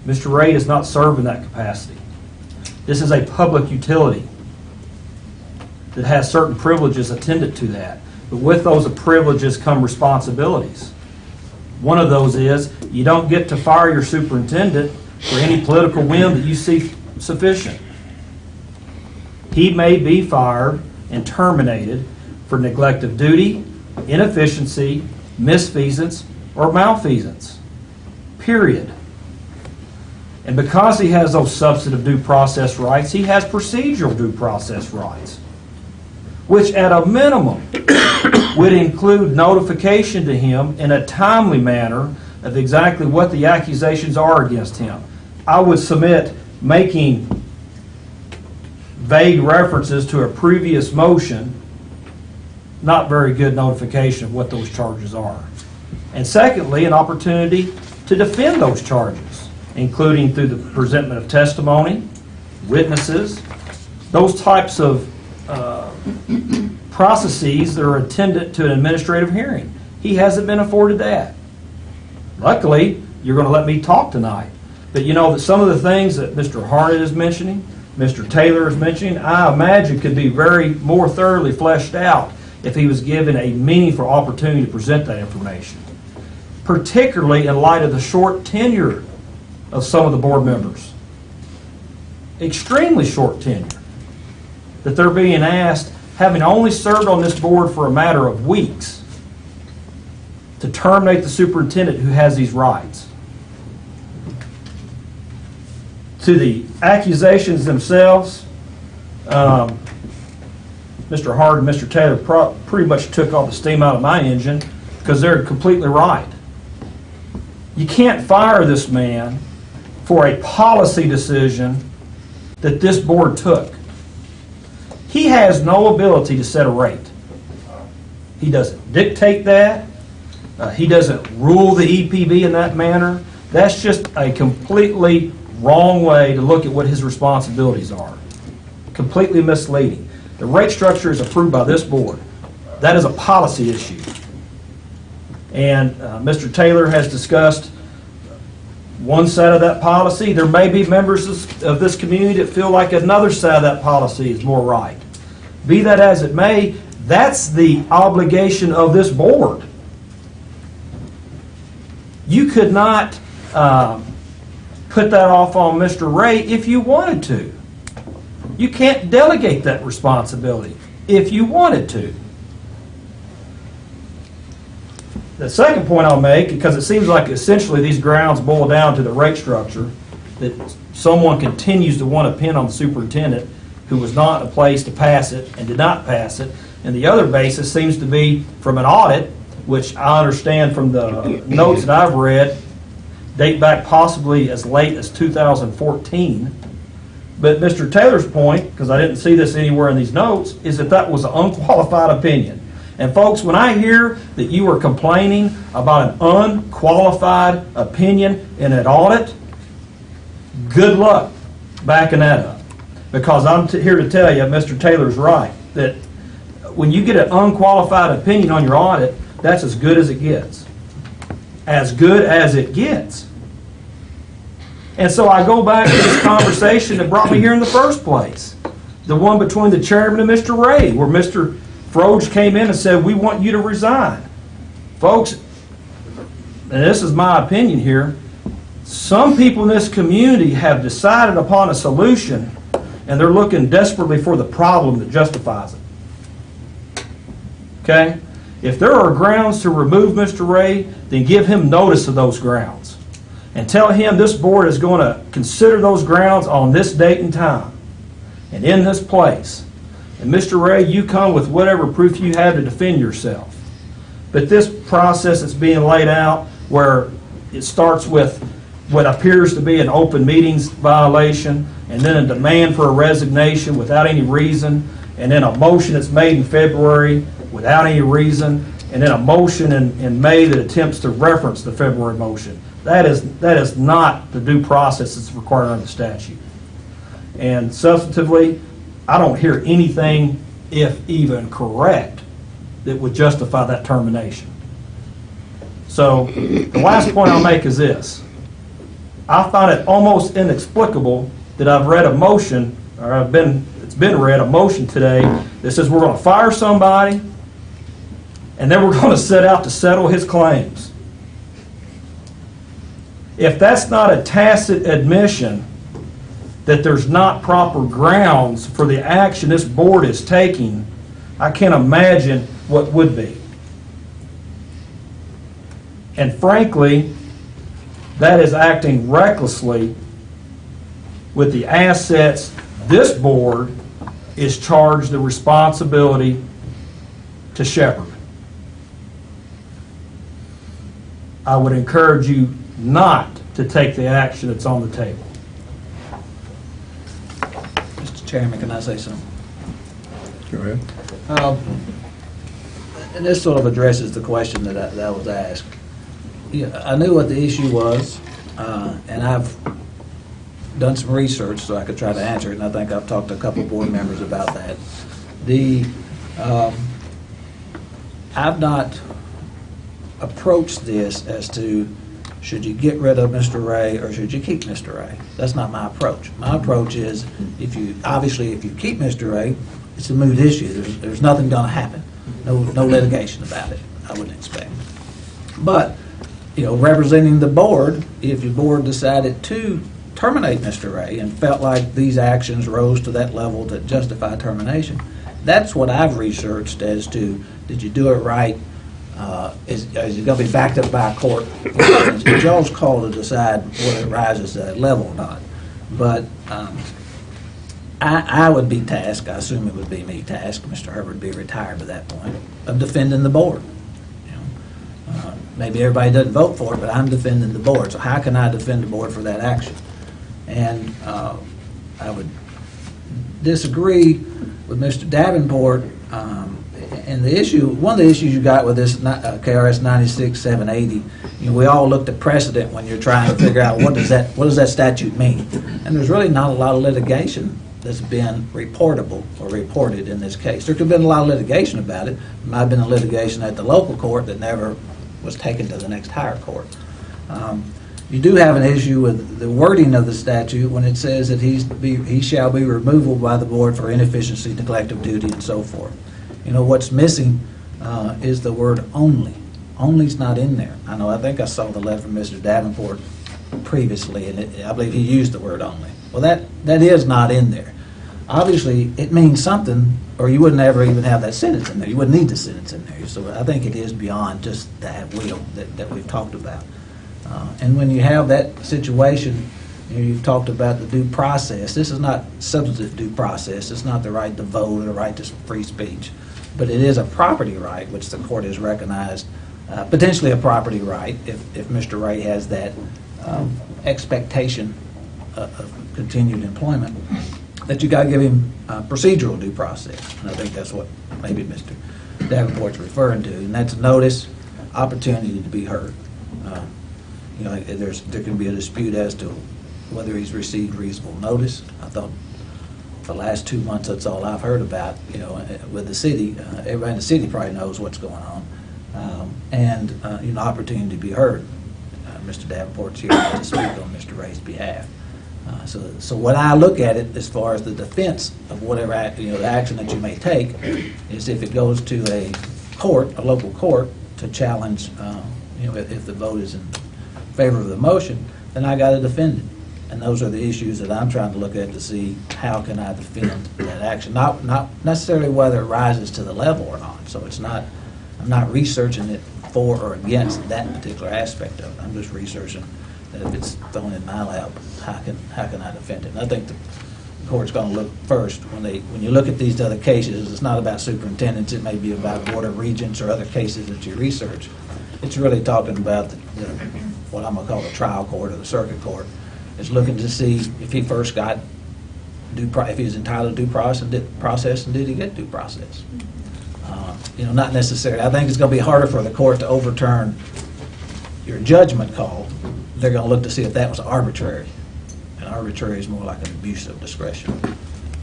Mr. Ray does not serve in that capacity. This is a public utility that has certain privileges attendant to that. But with those privileges come responsibilities. One of those is you don't get to fire your superintendent for any political whim that you see sufficient. He may be fired and terminated for neglect of duty, inefficiency, misfeasance, or malfeasance. Period. And because he has those substantive due process rights, he has procedural due process rights, which at a minimum would include notification to him in a timely manner of exactly what the accusations are against him. I would submit making vague references to a previous motion, not very good notification of what those charges are. And secondly, an opportunity to defend those charges, including through the presentment of testimony, witnesses, those types of processes that are attendant to an administrative hearing. He hasn't been afforded that. Luckily, you're going to let me talk tonight. But you know that some of the things that Mr. Harnett is mentioning, Mr. Taylor is mentioning, I imagine could be very more thoroughly fleshed out if he was given a meaningful opportunity to present that information, particularly in light of the short tenure of some of the board members. Extremely short tenure. That they're being asked, having only served on this board for a matter of weeks, to terminate the superintendent who has these rights. To the accusations themselves, Mr. Hard and Mr. Taylor pretty much took all the steam out of my engine because they're completely right. You can't fire this man for a policy decision that this board took. He has no ability to set a rate. He doesn't dictate that. He doesn't rule the EPB in that manner. That's just a completely wrong way to look at what his responsibilities are. Completely misleading. The rate structure is approved by this board. That is a policy issue. And Mr. Taylor has discussed one side of that policy. There may be members of this community that feel like another side of that policy is more right. Be that as it may, that's the obligation of this board. You could not put that off on Mr. Ray if you wanted to. You can't delegate that responsibility if you wanted to. The second point I'll make, because it seems like essentially these grounds boil down to the rate structure, that someone continues to want to pin on the superintendent who was not in a place to pass it and did not pass it. And the other basis seems to be from an audit, which I understand from the notes that I've read, date back possibly as late as 2014. But Mr. Taylor's point, because I didn't see this anywhere in these notes, is that that was an unqualified opinion. And folks, when I hear that you are complaining about an unqualified opinion in an audit, good luck backing that up. Because I'm here to tell you, Mr. Taylor's right, that when you get an unqualified opinion on your audit, that's as good as it gets. As good as it gets. And so I go back to this conversation that brought me here in the first place. The one between the chairman and Mr. Ray, where Mr. Froge came in and said, we want you to resign. Folks, and this is my opinion here, some people in this community have decided upon a solution and they're looking desperately for the problem that justifies it. Okay? If there are grounds to remove Mr. Ray, then give him notice of those grounds. And tell him this board is going to consider those grounds on this date and time and in this place. And Mr. Ray, you come with whatever proof you have to defend yourself. But this process that's being laid out, where it starts with what appears to be an open meetings violation, and then a demand for a resignation without any reason, and then a motion that's made in February without any reason, and then a motion in May that attempts to reference the February motion. That is not the due process that's required under the statute. And substantively, I don't hear anything, if even correct, that would justify that termination. So the last point I'll make is this. I find it almost inexplicable that I've read a motion, or it's been read a motion today that says we're going to fire somebody and then we're going to set out to settle his claims. If that's not a tacit admission that there's not proper grounds for the action this board is taking, I can't imagine what would be. And frankly, that is acting recklessly with the assets this board is charged the responsibility to shepherd. I would encourage you not to take the action that's on the table. Mr. Chairman, can I say something? Go ahead. And this sort of addresses the question that I was asked. Yeah, I knew what the issue was, and I've done some research so I could try to answer it, and I think I've talked to a couple of board members about that. I've not approached this as to should you get rid of Mr. Ray or should you keep Mr. Ray? That's not my approach. My approach is if you keep Mr. Ray, it's a moot issue. There's nothing going to happen. No litigation about it, I wouldn't expect. But, representing the board, if your board decided to terminate Mr. Ray and felt like these actions rose to that level to justify termination, that's what I've researched as to, did you do it right? Is it going to be backed up by a court? It's y'all's call to decide whether it rises to that level or not. But I would be tasked, I assume it would be me tasked, Mr. Herbert would be retired by that point, of defending the board. Maybe everybody doesn't vote for it, but I'm defending the board. So how can I defend the board for that action? And I would disagree with Mr. Davenport. And one of the issues you got with this KRS 96-780, we all looked at precedent when you're trying to figure out what does that statute mean. And there's really not a lot of litigation that's been reportable or reported in this case. There could have been a lot of litigation about it. There might have been a litigation at the local court that never was taken to the next higher court. You do have an issue with the wording of the statute when it says that he shall be removable by the board for inefficiency, neglect of duty, and so forth. What's missing is the word only. Only's not in there. I think I saw the letter from Mr. Davenport previously, and I believe he used the word only. Well, that is not in there. Obviously, it means something, or you wouldn't ever even have that sentence in there. You wouldn't need the sentence in there. So I think it is beyond just that will that we've talked about. And when you have that situation, you've talked about the due process. This is not substantive due process. It's not the right to vote or the right to free speech. But it is a property right, which the court has recognized, potentially a property right, if Mr. Ray has that expectation of continued employment, that you got to give him procedural due process. And I think that's what maybe Mr. Davenport's referring to, and that's notice, opportunity to be heard. There can be a dispute as to whether he's received reasonable notice. I thought the last 2 months, that's all I've heard about, with the city. Everybody in the city probably knows what's going on. Opportunity to be heard. Mr. Davenport's here to speak on Mr. Ray's behalf. So when I look at it as far as the defense of whatever the action that you may take is if it goes to a local court to challenge, if the vote is in favor of the motion, then I got to defend it. And those are the issues that I'm trying to look at to see how can I defend that action. Not necessarily whether it rises to the level or not. So I'm not researching it for or against that particular aspect of it. I'm just researching that if it's thrown in my lap, how can I defend it? And I think the court's going to look first when you look at these other cases. It's not about superintendents. It may be about board of regents or other cases that you research. It's really talking about what I'm going to call the trial court or the circuit court. It's looking to see if he first got if he was entitled to due process and did he get due process. Not necessarily. I think it's going to be harder for the court to overturn your judgment call. They're going to look to see if that was arbitrary. And arbitrary is more like an abuse of discretion.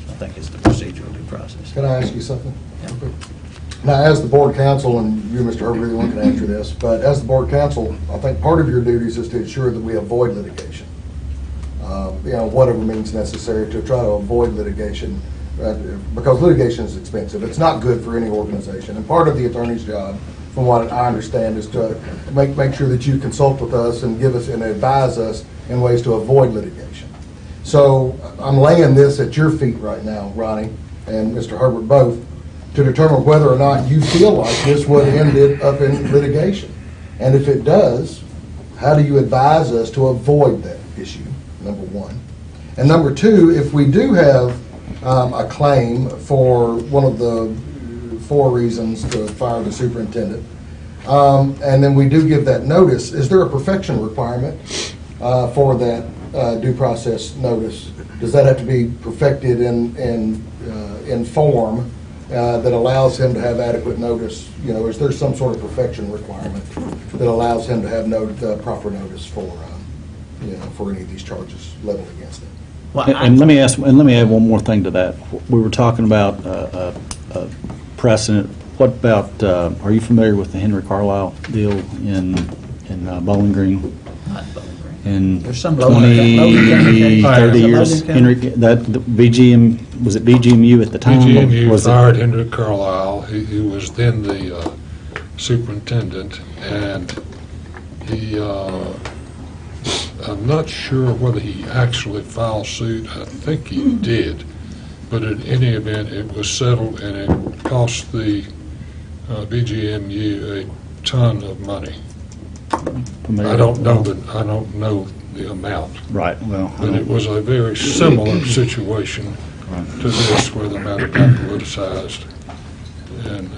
I think it's the procedural due process. Can I ask you something? Yeah. Now, as the board counsel, and you, Mr. Herbert, either one can answer this, but as the board counsel, I think part of your duties is to ensure that we avoid litigation. Whatever means necessary to try to avoid litigation, because litigation is expensive. It's not good for any organization. And part of the attorney's job, from what I understand, is to make sure that you consult with us and give us and advise us in ways to avoid litigation. So I'm laying this at your feet right now, Ronnie and Mr. Herbert both, to determine whether or not you feel like this would end up in litigation. And if it does, how do you advise us to avoid that issue, number one? And number two, if we do have a claim for one of the 4 reasons to fire the superintendent, and then we do give that notice, is there a perfection requirement for that due process notice? Does that have to be perfected in form that allows him to have adequate notice? Is there some sort of perfection requirement that allows him to have proper notice for any of these charges leveled against him? Well, and let me add one more thing to that. We were talking about precedent What about, are you familiar with the Henry Carlisle deal in Bowling Green? Not Bowling Green. In There's some 20, loading 30 years? Loading Henry, that, the BGM, was it BGMU at the time? or BGMU was it- fired Henry Carlisle. He was then the superintendent, and he, I'm not sure whether he actually filed suit. I think he did. But in any event, it was settled, and it cost the BGMU a ton of money. familiar? I don't know the amount. Right, well, I But it don't- was a very similar situation to this, where the matter got politicized. And,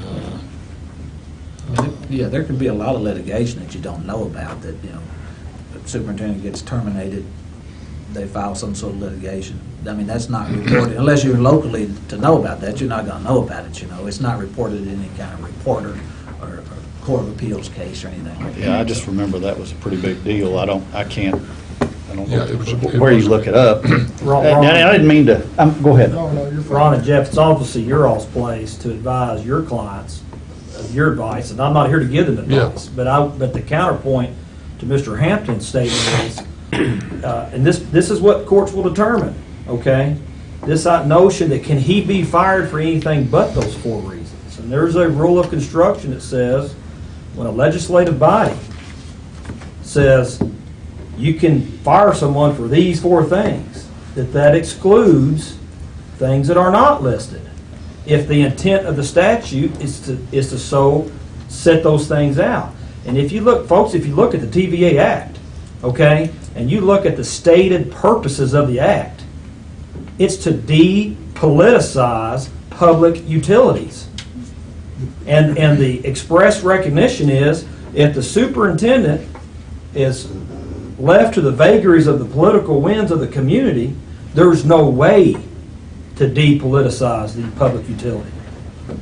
Yeah, there could be a lot of litigation that you don't know about, that, the superintendent gets terminated, they file some sort of litigation. I mean, that's not reported, unless you're locally to know about that, you're not gonna know about it, It's not reported in any kind of report or Court of Appeals case or anything like that. Yeah, I just remember that was a pretty big deal. I don't know Yeah, it was where you look it up. Wrong. I didn't mean to, go ahead. No, you're fine. Ron and Jeff, it's obviously your all's place to advise your clients of your advice, and I'm not here to give them advice. But the counterpoint to Mr. Hampton's statement is, and this is what courts will determine, okay? This notion that can he be fired for anything but those 4 reasons. And there's a rule of construction that says, when a legislative body says you can fire someone for these 4 things, that excludes things that are not listed, if the intent of the statute is to so set those things out. And if you look, folks, if you look at the TVA Act, okay, and you look at the stated purposes of the Act, it's to depoliticize public utilities. And the express recognition is, if the superintendent is left to the vagaries of the political winds of the community, there's no way to depoliticize the public utility.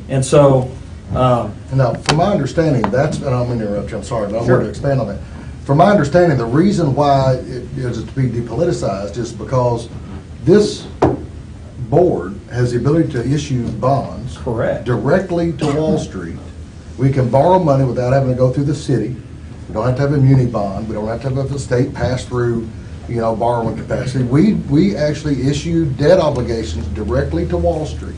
And so, Now, from my understanding, that's, and I don't mean to interrupt you, I'm sorry, but I want to expand on that. From my understanding, the reason why it is to be depoliticized is because this board has the ability to issue bonds. Correct. Directly to Wall Street. We can borrow money without having to go through the city. We don't have to have a muni bond. We don't have to have the state pass through, borrowing capacity. We actually issue debt obligations directly to Wall Street.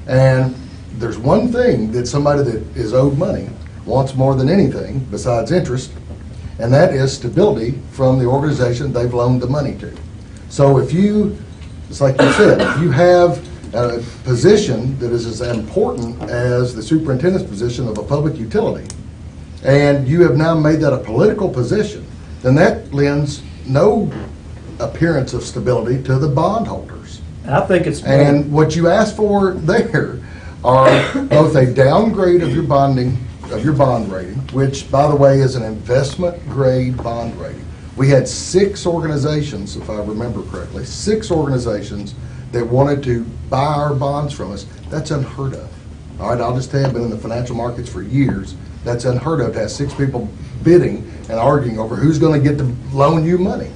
And there's one thing that somebody that is owed money wants more than anything besides interest, and that is stability from the organization they've loaned the money to. So if you, it's like you said, if you have a position that is as important as the superintendent's position of a public utility, and you have now made that a political position, then that lends no appearance of stability to the bondholders. I think it's... And what you ask for there are both a downgrade of your bond rating, which, by the way, is an investment grade bond rating. We had 6 organizations, if I remember correctly, 6 organizations that wanted to buy our bonds from us. That's unheard of. All right, I'll just tell you, I've been in the financial markets for years. That's unheard of to have 6 people bidding and arguing over who's going to get to loan you money.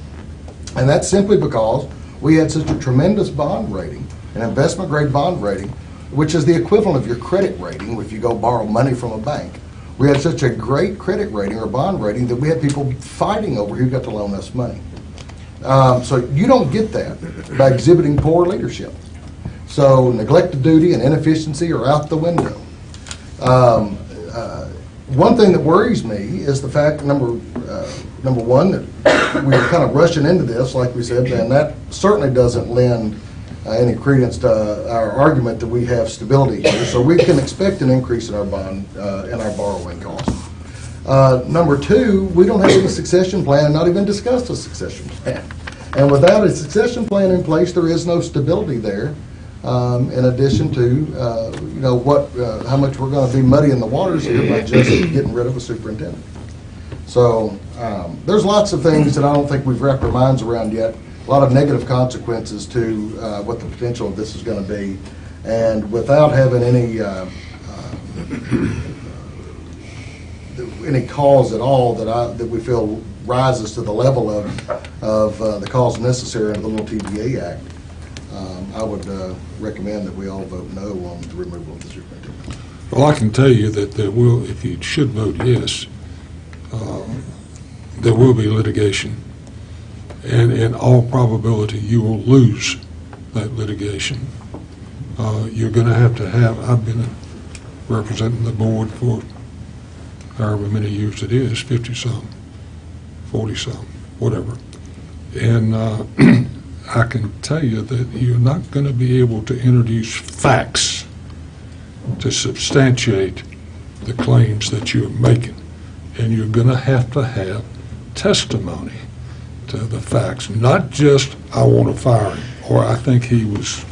And that's simply because we had such a tremendous bond rating, an investment grade bond rating, which is the equivalent of your credit rating if you go borrow money from a bank. We had such a great credit rating or bond rating that we had people fighting over who got to loan us money. So you don't get that by exhibiting poor leadership. So neglect of duty and inefficiency are out the window. One thing that worries me is the fact, number one, that we're kind of rushing into this, like we said, and that certainly doesn't lend any credence to our argument that we have stability here. So we can expect an increase in our bond and our borrowing costs. Number 2, we don't have any succession plan, not even discussed a succession plan. And without a succession plan in place, there is no stability there. In addition to, how much we're going to be muddying the waters here by just getting rid of a superintendent. So there's lots of things that I don't think we've wrapped our minds around yet. A lot of negative consequences to what the potential of this is going to be. And without having any cause at all that we feel rises to the level of the cause necessary under the little TVA Act, I would recommend that we all vote no on the removal of the superintendent. Well, I can tell you that there will, if you should vote yes, there will be litigation. And in all probability, you will lose that litigation. You're going to have, I've been representing the board for however many years it is, 50-some, 40-some, whatever. And I can tell you that you're not going to be able to introduce facts to substantiate the claims that you're making. And you're going to have testimony to the facts, not just, I want to fire him, or I think he was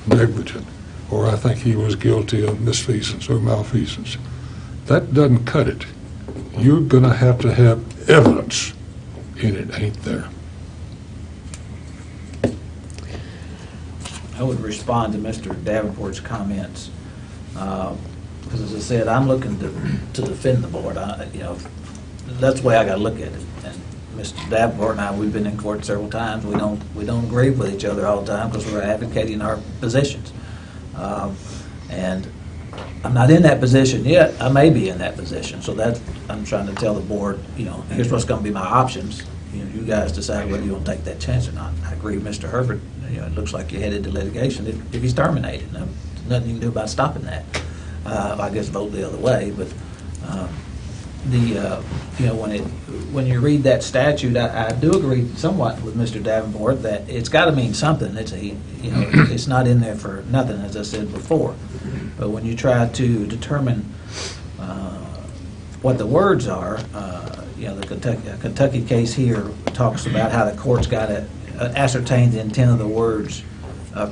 negligent, or I think he was guilty of misfeasance or malfeasance. That doesn't cut it. You're going to have evidence, and it ain't there. I would respond to Mr. Davenport's comments, because as I said, I'm looking to defend the board. That's the way I got to look at it. And Mr. Davenport and I, we've been in court several times. We don't agree with each other all the time because we're advocating our positions. And I'm not in that position yet. I may be in that position. So I'm trying to tell the board, here's what's going to be my options. You guys decide whether you want to take that chance or not. I agree with Mr. Herbert. It looks like you're headed to litigation if he's terminated. There's nothing you can do about stopping that. I guess vote the other way. But when you read that statute, I do agree somewhat with Mr. Davenport that it's got to mean something. It's not in there for nothing, as I said before. But when you try to determine what the words are, the Kentucky case here talks about how the court's got to ascertain the intent of the words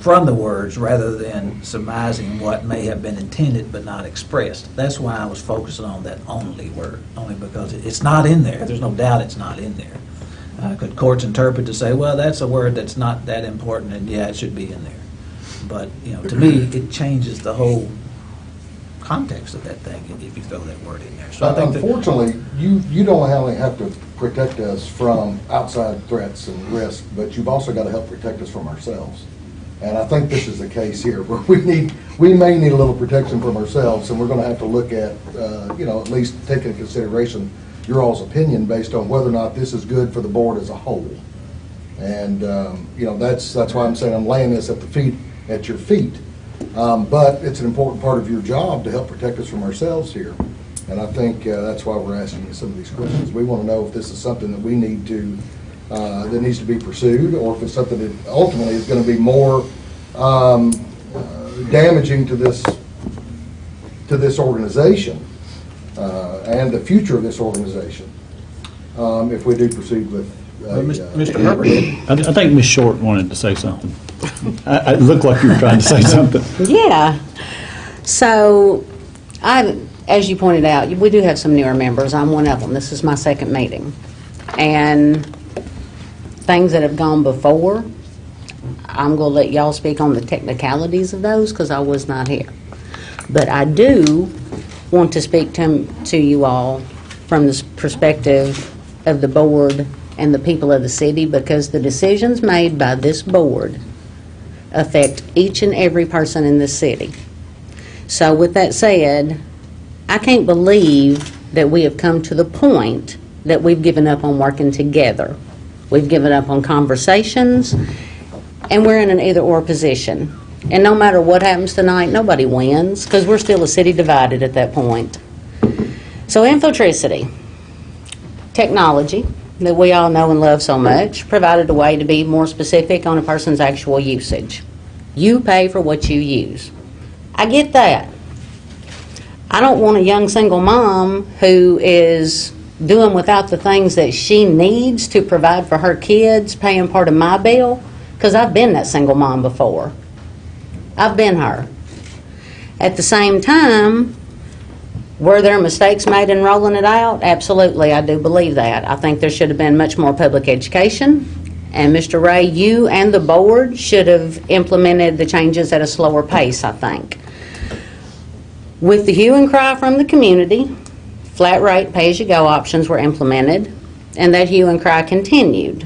from the words rather than surmising what may have been intended but not expressed. That's why I was focusing on that only word, only because it's not in there. There's no doubt it's not in there. Could courts interpret to say, well, that's a word that's not that important, and yeah, it should be in there. But, to me, it changes the whole context of that thing if you throw that word in there. So I think unfortunately, you don't only have to protect us from outside threats and risk, but you've also got to help protect us from ourselves. And I think this is the case here, where we may need a little protection from ourselves, and we're going to have to look at, at least take into consideration your all's opinion based on whether or not this is good for the board as a whole. And that's why I'm saying I'm laying this at your feet. But it's an important part of your job to help protect us from ourselves here. And I think that's why we're asking you some of these questions. We want to know if this is something that we need to, that needs to be pursued, or if it's something that ultimately is going to be more damaging to this organization and the future of this organization if we do proceed with Mr. Herbert. I think Ms. Short wanted to say something. It looked like you were trying to say something. Yeah. So, as you pointed out, we do have some newer members. I'm one of them. This is my second meeting. And things that have gone before, I'm going to let y'all speak on the technicalities of those because I was not here. But I do want to speak to you all from the perspective of the board and the people of the city, because the decisions made by this board affect each and every person in this city. So with that said, I can't believe that we have come to the point that we've given up on working together. We've given up on conversations, and we're in an either-or position. And no matter what happens tonight, nobody wins, because we're still a city divided at that point. So infotricity, technology that we all know and love so much, provided a way to be more specific on a person's actual usage. You pay for what you use. I get that. I don't want a young single mom who is doing without the things that she needs to provide for her kids, paying part of my bill, because I've been that single mom before. I've been her. At the same time, were there mistakes made in rolling it out? Absolutely, I do believe that. I think there should have been much more public education. And Mr. Ray, you and the board should have implemented the changes at a slower pace, I think. With the hue and cry from the community, flat rate pay-as-you-go options were implemented, and that hue and cry continued,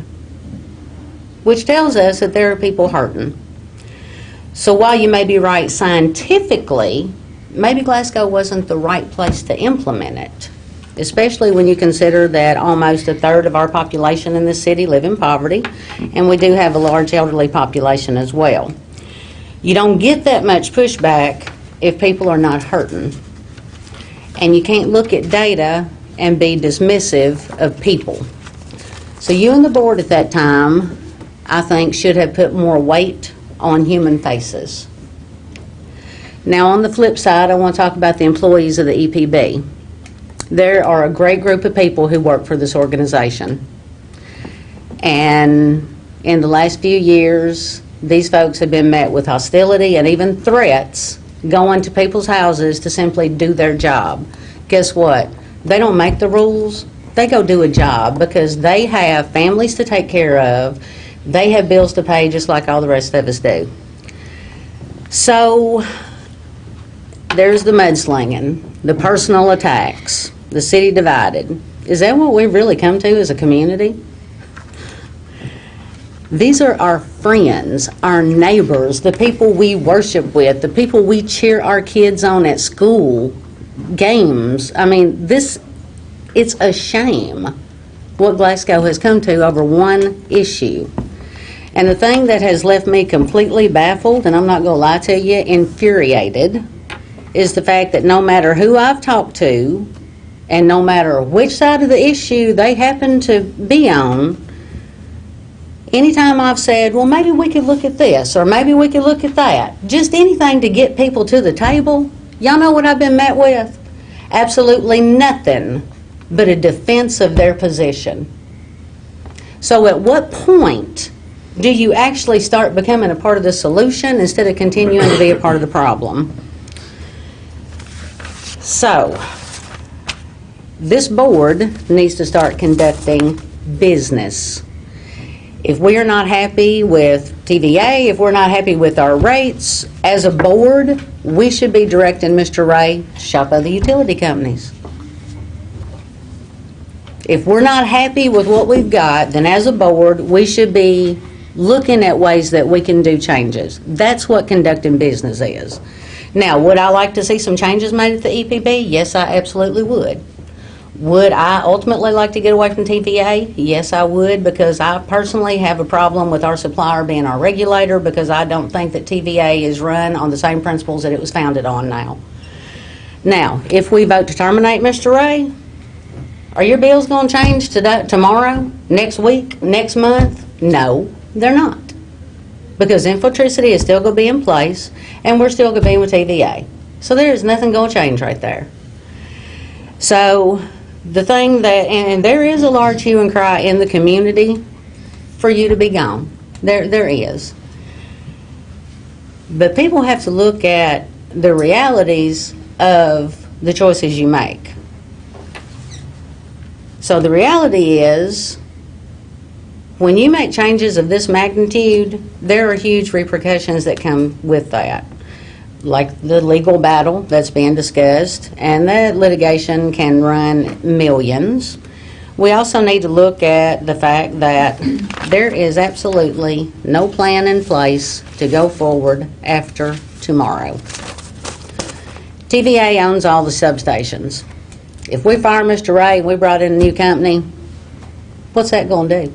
which tells us that there are people hurting. So while you may be right scientifically maybe Glasgow wasn't the right place to implement it, especially when you consider that almost a third of our population in this city live in poverty, and we do have a large elderly population as well. You don't get that much pushback if people are not hurting. And you can't look at data and be dismissive of people. So you and the board at that time, I think, should have put more weight on human faces. Now, on the flip side, I want to talk about the employees of the EPB. There are a great group of people who work for this organization. And in the last few years, these folks have been met with hostility and even threats going to people's houses to simply do their job. Guess what? They don't make the rules. They go do a job because they have families to take care of. They have bills to pay just like all the rest of us do. So there's the mudslinging, the personal attacks, the city divided. Is that what we've really come to as a community? These are our friends, our neighbors, the people we worship with, the people we cheer our kids on at school, games. I mean, it's a shame what Glasgow has come to over one issue. And the thing that has left me completely baffled, and I'm not going to lie to you, infuriated, is the fact that no matter who I've talked to, and no matter which side of the issue they happen to be on, anytime I've said, well, maybe we could look at this, or maybe we could look at that, just anything to get people to the table, y'all know what I've been met with? Absolutely nothing but a defense of their position. So at what point do you actually start becoming a part of the solution instead of continuing to be a part of the problem? So, this board needs to start conducting business. If we are not happy with TVA, if we're not happy with our rates, as a board, we should be directing Mr. Ray to shop other utility companies. If we're not happy with what we've got, then as a board, we should be looking at ways that we can do changes. That's what conducting business is. Now, would I like to see some changes made at the EPB? Yes, I absolutely would. Would I ultimately like to get away from TVA? Yes, I would, because I personally have a problem with our supplier being our regulator, because I don't think that TVA is run on the same principles that it was founded on now. Now, if we vote to terminate Mr. Ray, are your bills going to change today, tomorrow, next week, next month? No, they're not. Because Infotricity is still going to be in place, and we're still going to be with TVA. So there is nothing going to change right there. So the thing that, and there is a large hue and cry in the community for you to be gone. There is. But people have to look at the realities of the choices you make. So the reality is, when you make changes of this magnitude, there are huge repercussions that come with that, like the legal battle that's being discussed, and that litigation can run millions. We also need to look at the fact that there is absolutely no plan in place to go forward after tomorrow. TVA owns all the substations. If we fire Mr. Ray and we brought in a new company, what's that going to do?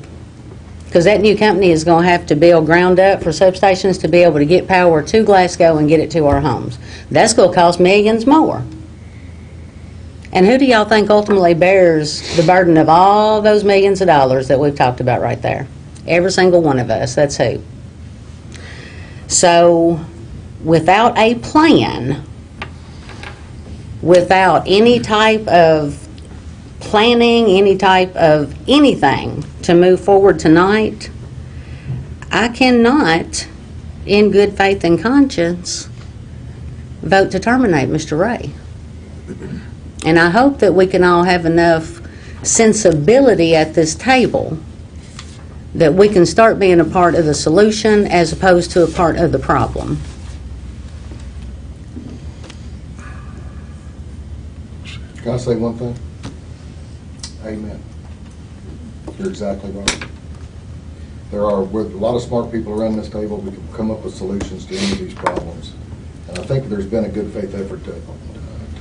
Because that new company is going to have to build ground up for substations to be able to get power to Glasgow and get it to our homes. That's going to cost millions more. And who do y'all think ultimately bears the burden of all those millions of dollars that we've talked about right there? Every single one of us. That's who. So, without a plan, without any type of planning, any type of anything to move forward tonight, I cannot, in good faith and conscience, vote to terminate Mr. Ray. And I hope that we can all have enough sensibility at this table that we can start being a part of the solution as opposed to a part of the problem. Can I say one thing? Amen. You're exactly right. With a lot of smart people around this table, we can come up with solutions to any of these problems. And I think there's been a good faith effort to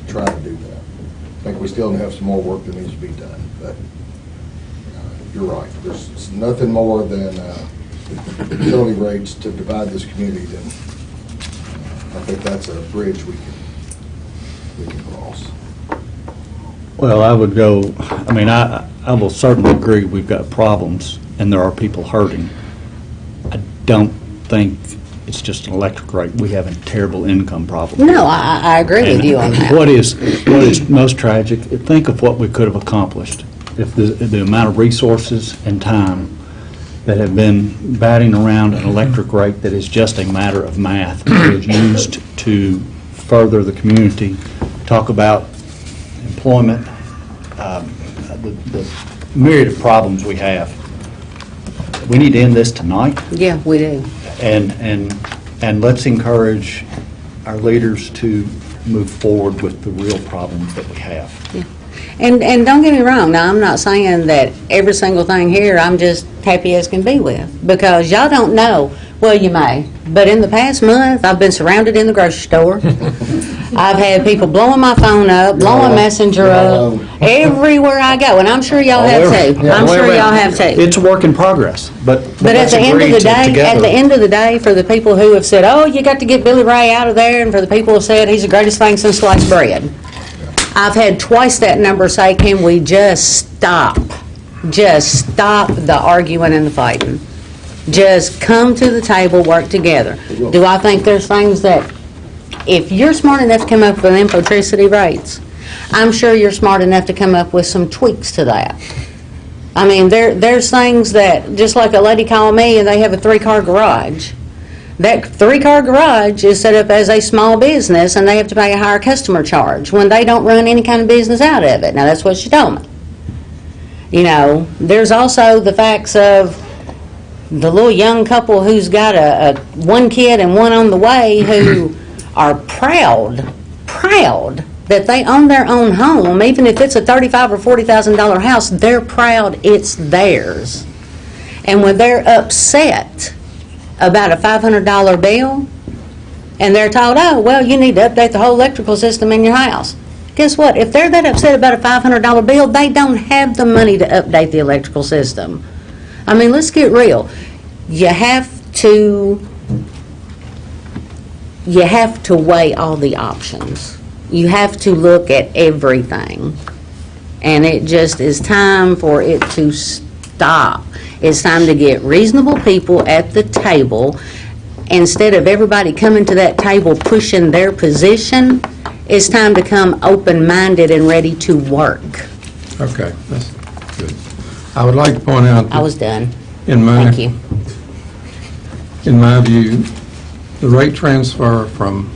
try to do that. I think we still have some more work that needs to be done, but you're right. There's nothing more than utility rates to divide this community than I think that's a bridge we can cross. Well, I would go, I mean, I will certainly agree we've got problems and there are people hurting. I don't think it's just an electric rate. We have a terrible income problem. No, I agree with you on that. What is most tragic, think of what we could have accomplished if the amount of resources and time that have been batting around an electric rate that is just a matter of math was used to further the community, talk about employment, the myriad of problems we have. We need to end this tonight. Yeah, we do. And let's encourage our leaders to move forward with the real problems that we have. Yeah. And don't get me wrong, now I'm not saying that every single thing here I'm just happy as can be with, because y'all don't know, well you may, but in the past month I've been surrounded in the grocery store. I've had people blowing my phone up, blowing Messenger up, everywhere I go, and I'm sure y'all have too. I'm sure y'all have too. It's a work in progress, but At the end of the day, for the people who have said, oh, you got to get Billy Ray out of there, and for the people who have said he's the greatest thing since sliced bread, I've had twice that number say, can we just stop? Just stop the arguing and the fighting. Just come to the table, work together. Do I think there's things that, if you're smart enough to come up with infotricity rates, I'm sure you're smart enough to come up with some tweaks to that. I mean, there's things that, just like a lady called me and they have a 3-car garage. That 3-car garage is set up as a small business and they have to pay a higher customer charge when they don't run any kind of business out of it. Now, that's what she told me. You know, there's also the facts of the little young couple who's got a one kid and one on the way who are proud that they own their own home. Even if it's a $35,000 or $40,000 house, they're proud it's theirs. And when they're upset about a $500 bill, and they're told, oh, well, you need to update the whole electrical system in your house. Guess what? If they're that upset about a $500 bill, they don't have the money to update the electrical system. I mean, let's get real. You have to weigh all the options. You have to look at everything. And it just is time for it to stop. It's time to get reasonable people at the table. Instead of everybody coming to that table pushing their position, it's time to come open-minded and ready to work. Okay, that's good. I would like to point out that I was done. Thank you. In my view, the rate transfer from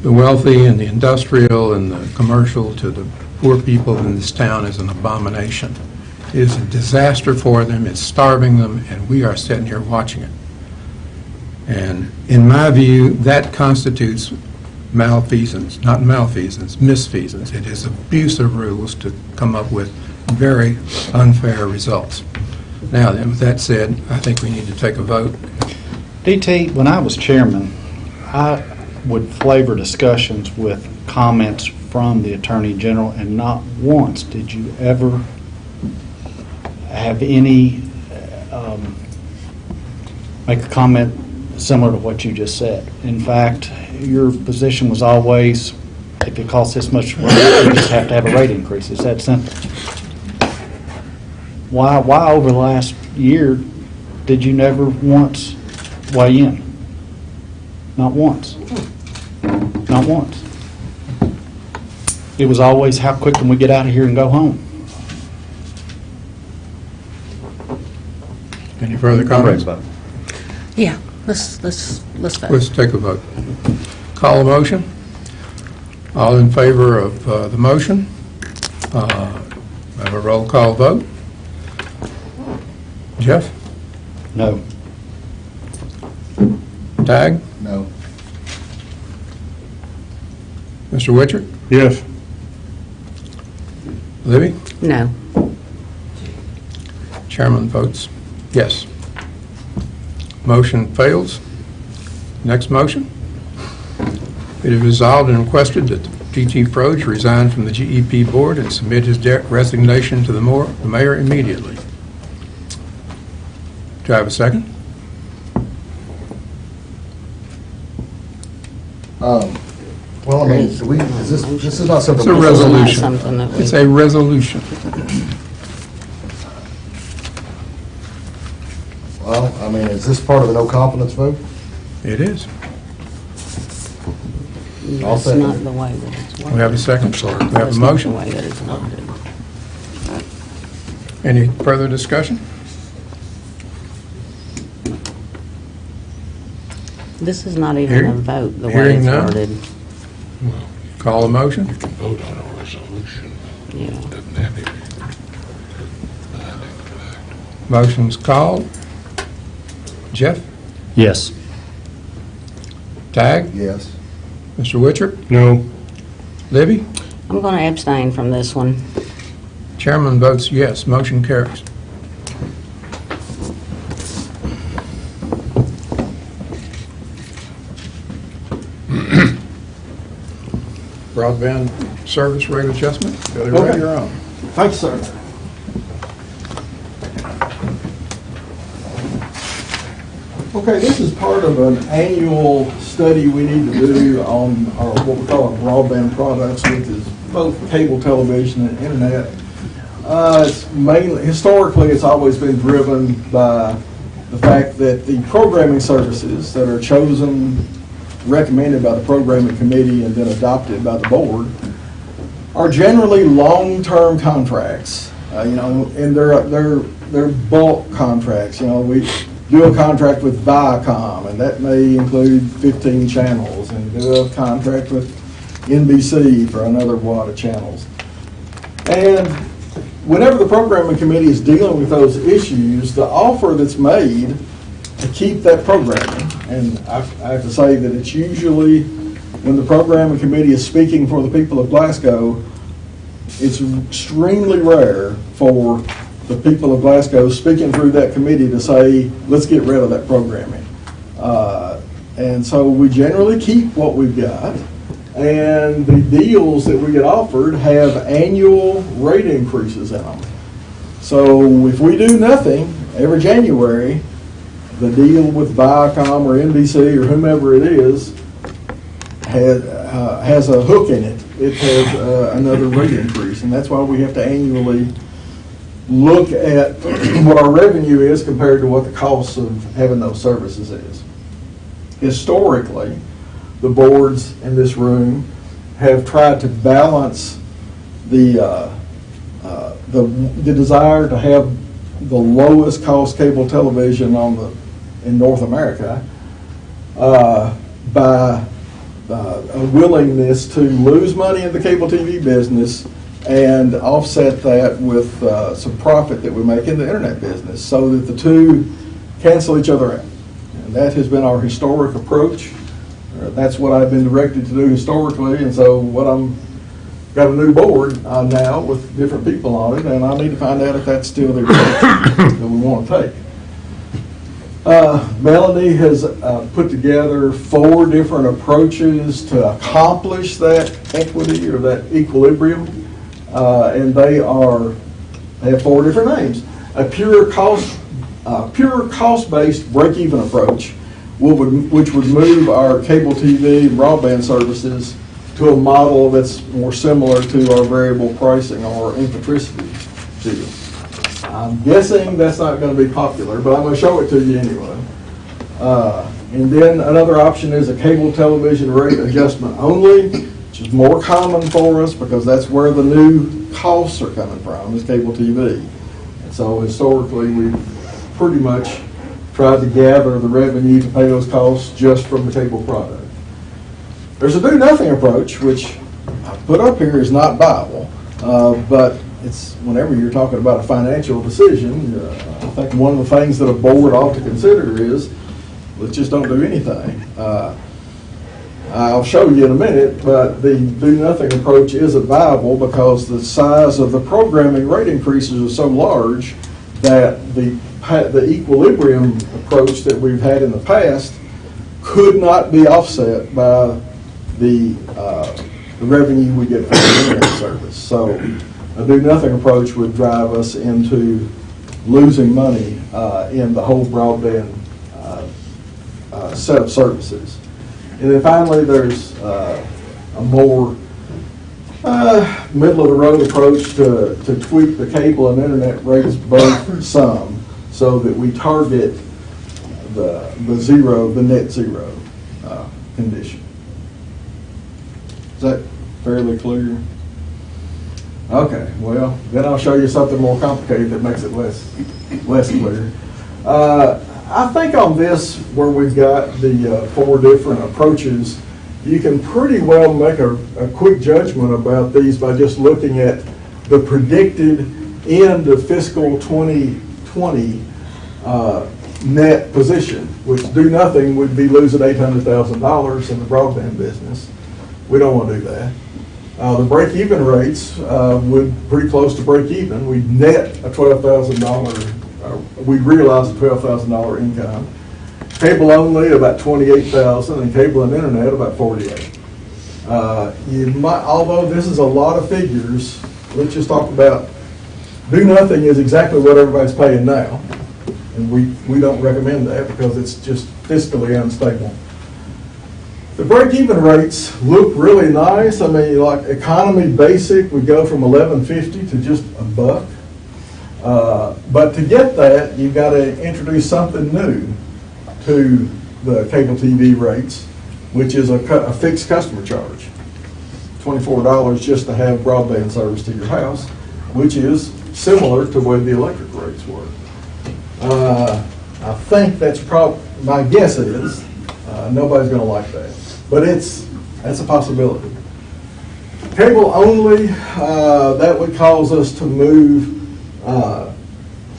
the wealthy and the industrial and the commercial to the poor people in this town is an abomination. It is a disaster for them, it's starving them, and we are sitting here watching it. And in my view, that constitutes malfeasance, not malfeasance, misfeasance. It is abuse of rules to come up with very unfair results. Now then, with that said, I think we need to take a vote. DT, when I was chairman, I would flavor discussions with comments from the Attorney General, and not once did you ever have any, make a comment similar to what you just said. In fact, your position was always, if it costs this much money, you just have to have a rate increase. It's that simple. Why over the last year did you never once weigh in? Not once. Not once. It was always, how quick can we get out of here and go home? Any further comments? Yeah, let's vote. Let's take a vote. Call a motion. All in favor of the motion? Have a roll call vote. Jeff? No. Tag? No. Mr. Witcher? Yes. Libby? No. Chairman votes yes. Motion fails. Next motion? It is resolved and requested that T.T. Froge resign from the GEP Board and submit his resignation to the mayor immediately. Do I have a second? Well, I mean, this is not something. It's a resolution. something that we- It's a resolution. Well, I mean, is this part of a no confidence vote? It is. I'll That's second not it. the way that it's We have a second. I'm sorry. We have That's a not motion. the way that it's worded. Any further discussion? This is not even a Hearing- vote, the way hearing it's none. worded. Call a motion. You can vote on a resolution. Yeah. Doesn't have any. Motion's called. Jeff? Yes. Tag? Yes. Mr. Witcher? No. Libby? I'm going to abstain from this one. Chairman votes yes. Motion carries. Broadband service rate adjustment. Billy Ray, Okay. you're on. Thank you, sir. Okay, this is part of an annual study we need to do on our, what we call our broadband products, which is both cable television and internet. It's mainly, historically, it's always been driven by the fact that the programming services that are chosen, recommended by the programming committee and then adopted by the board are generally long-term contracts, and they're bulk contracts. We do a contract with Viacom, and that may include 15 channels, and do a contract with NBC for another wad of channels. And whenever the programming committee is dealing with those issues, the offer that's made to keep that programming, and I have to say that it's usually when the programming committee is speaking for the people of Glasgow, it's extremely rare for the people of Glasgow speaking through that committee to say, let's get rid of that programming. And so we generally keep what we've got, and the deals that we get offered have annual rate increases in them. So if we do nothing every January, the deal with Viacom or NBC or whomever it is has a hook in it. It has another rate increase, and that's why we have to annually look at what our revenue is compared to what the cost of having those services is. Historically, the boards in this room have tried to balance the desire to have the lowest cost cable television in North America by a willingness to lose money in the cable TV business and offset that with some profit that we make in the internet business so that the two cancel each other out. And that has been our historic approach. That's what I've been directed to do historically, and so got a new board now with different people on it, and I need to find out if that's still the approach that we want to take. Melanie has put together 4 different approaches to accomplish that equity or that equilibrium, and they have 4 different names. A pure cost-based break-even approach, which would move our cable TV and broadband services to a model that's more similar to our variable pricing or infotricity deal. I'm guessing that's not going to be popular, but I'm going to show it to you anyway. And then another option is a cable television rate adjustment only, which is more common for us because that's where the new costs are coming from, is cable TV. And so historically, we've pretty much tried to gather the revenue to pay those costs just from the cable product. There's a do-nothing approach, which I put up here is not viable, but it's whenever you're talking about a financial decision, I think one of the things that a board ought to consider is, let's just don't do anything. I'll show you in a minute, but the do-nothing approach isn't viable because the size of the programming rate increases are so large that the equilibrium approach that we've had in the past could not be offset by the revenue we get from the internet service. So a do-nothing approach would drive us into losing money in the whole broadband set of services. And then finally, there's a more middle-of-the-road approach to tweak the cable and internet rates both some, so that we target the net zero condition. Is that fairly clear? Okay, well, then I'll show you something more complicated that makes it less clear. I think on this, where we've got the 4 different approaches, you can pretty well make a quick judgment about these by just looking at the predicted end of fiscal 2020 net position, which do nothing would be losing $800,000 in the broadband business. We don't want to do that. The break-even rates would pretty close to break-even. We'd net a $12,000. We'd realize a $12,000 income. Cable only about $28,000, and cable and internet about $48,000. You might, although this is a lot of figures, let's just talk about do nothing is exactly what everybody's paying now, and we don't recommend that because it's just fiscally unstable. The break-even rates look really nice. I mean, like economy basic would go from $11.50 to just $1. But to get that, you've got to introduce something new to the cable TV rates, which is a fixed customer charge. $24 just to have broadband service to your house, which is similar to what the electric rates were. I think that's my guess is nobody's going to like that. But that's a possibility. Cable only, that would cause us to move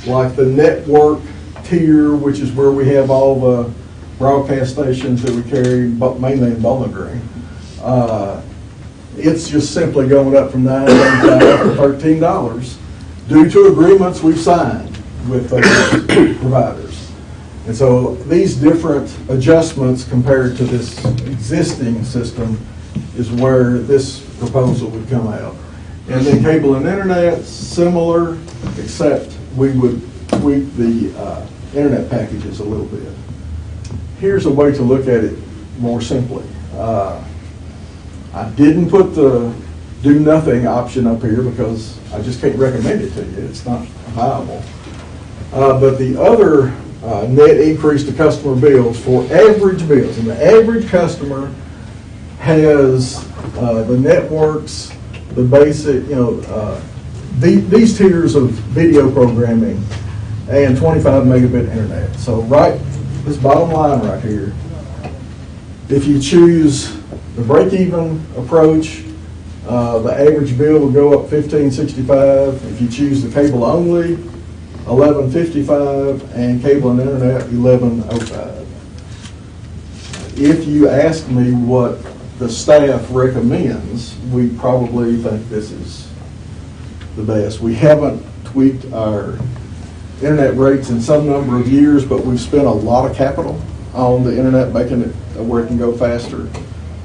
like the network tier, which is where we have all the broadcast stations that we carry, but mainly in Bowling Green. It's just simply going up from $9.95 to $13 due to agreements we've signed with those providers. And so these different adjustments compared to this existing system is where this proposal would come out. And then cable and internet, similar, except we would tweak the internet packages a little bit. Here's a way to look at it more simply. I didn't put the do nothing option up here because I just can't recommend it to you. It's not viable. But the other net increase to customer bills for average bills, and the average customer has the networks, the basic, these tiers of video programming and 25 megabit internet. So this bottom line right here, if you choose the break-even approach, the average bill will go up $15.65. If you choose the cable only, $11.55, and cable and internet, $11.05. If you ask me what the staff recommends, we probably think this is the best. We haven't tweaked our internet rates in some number of years, but we've spent a lot of capital on the internet, making it where it can go faster.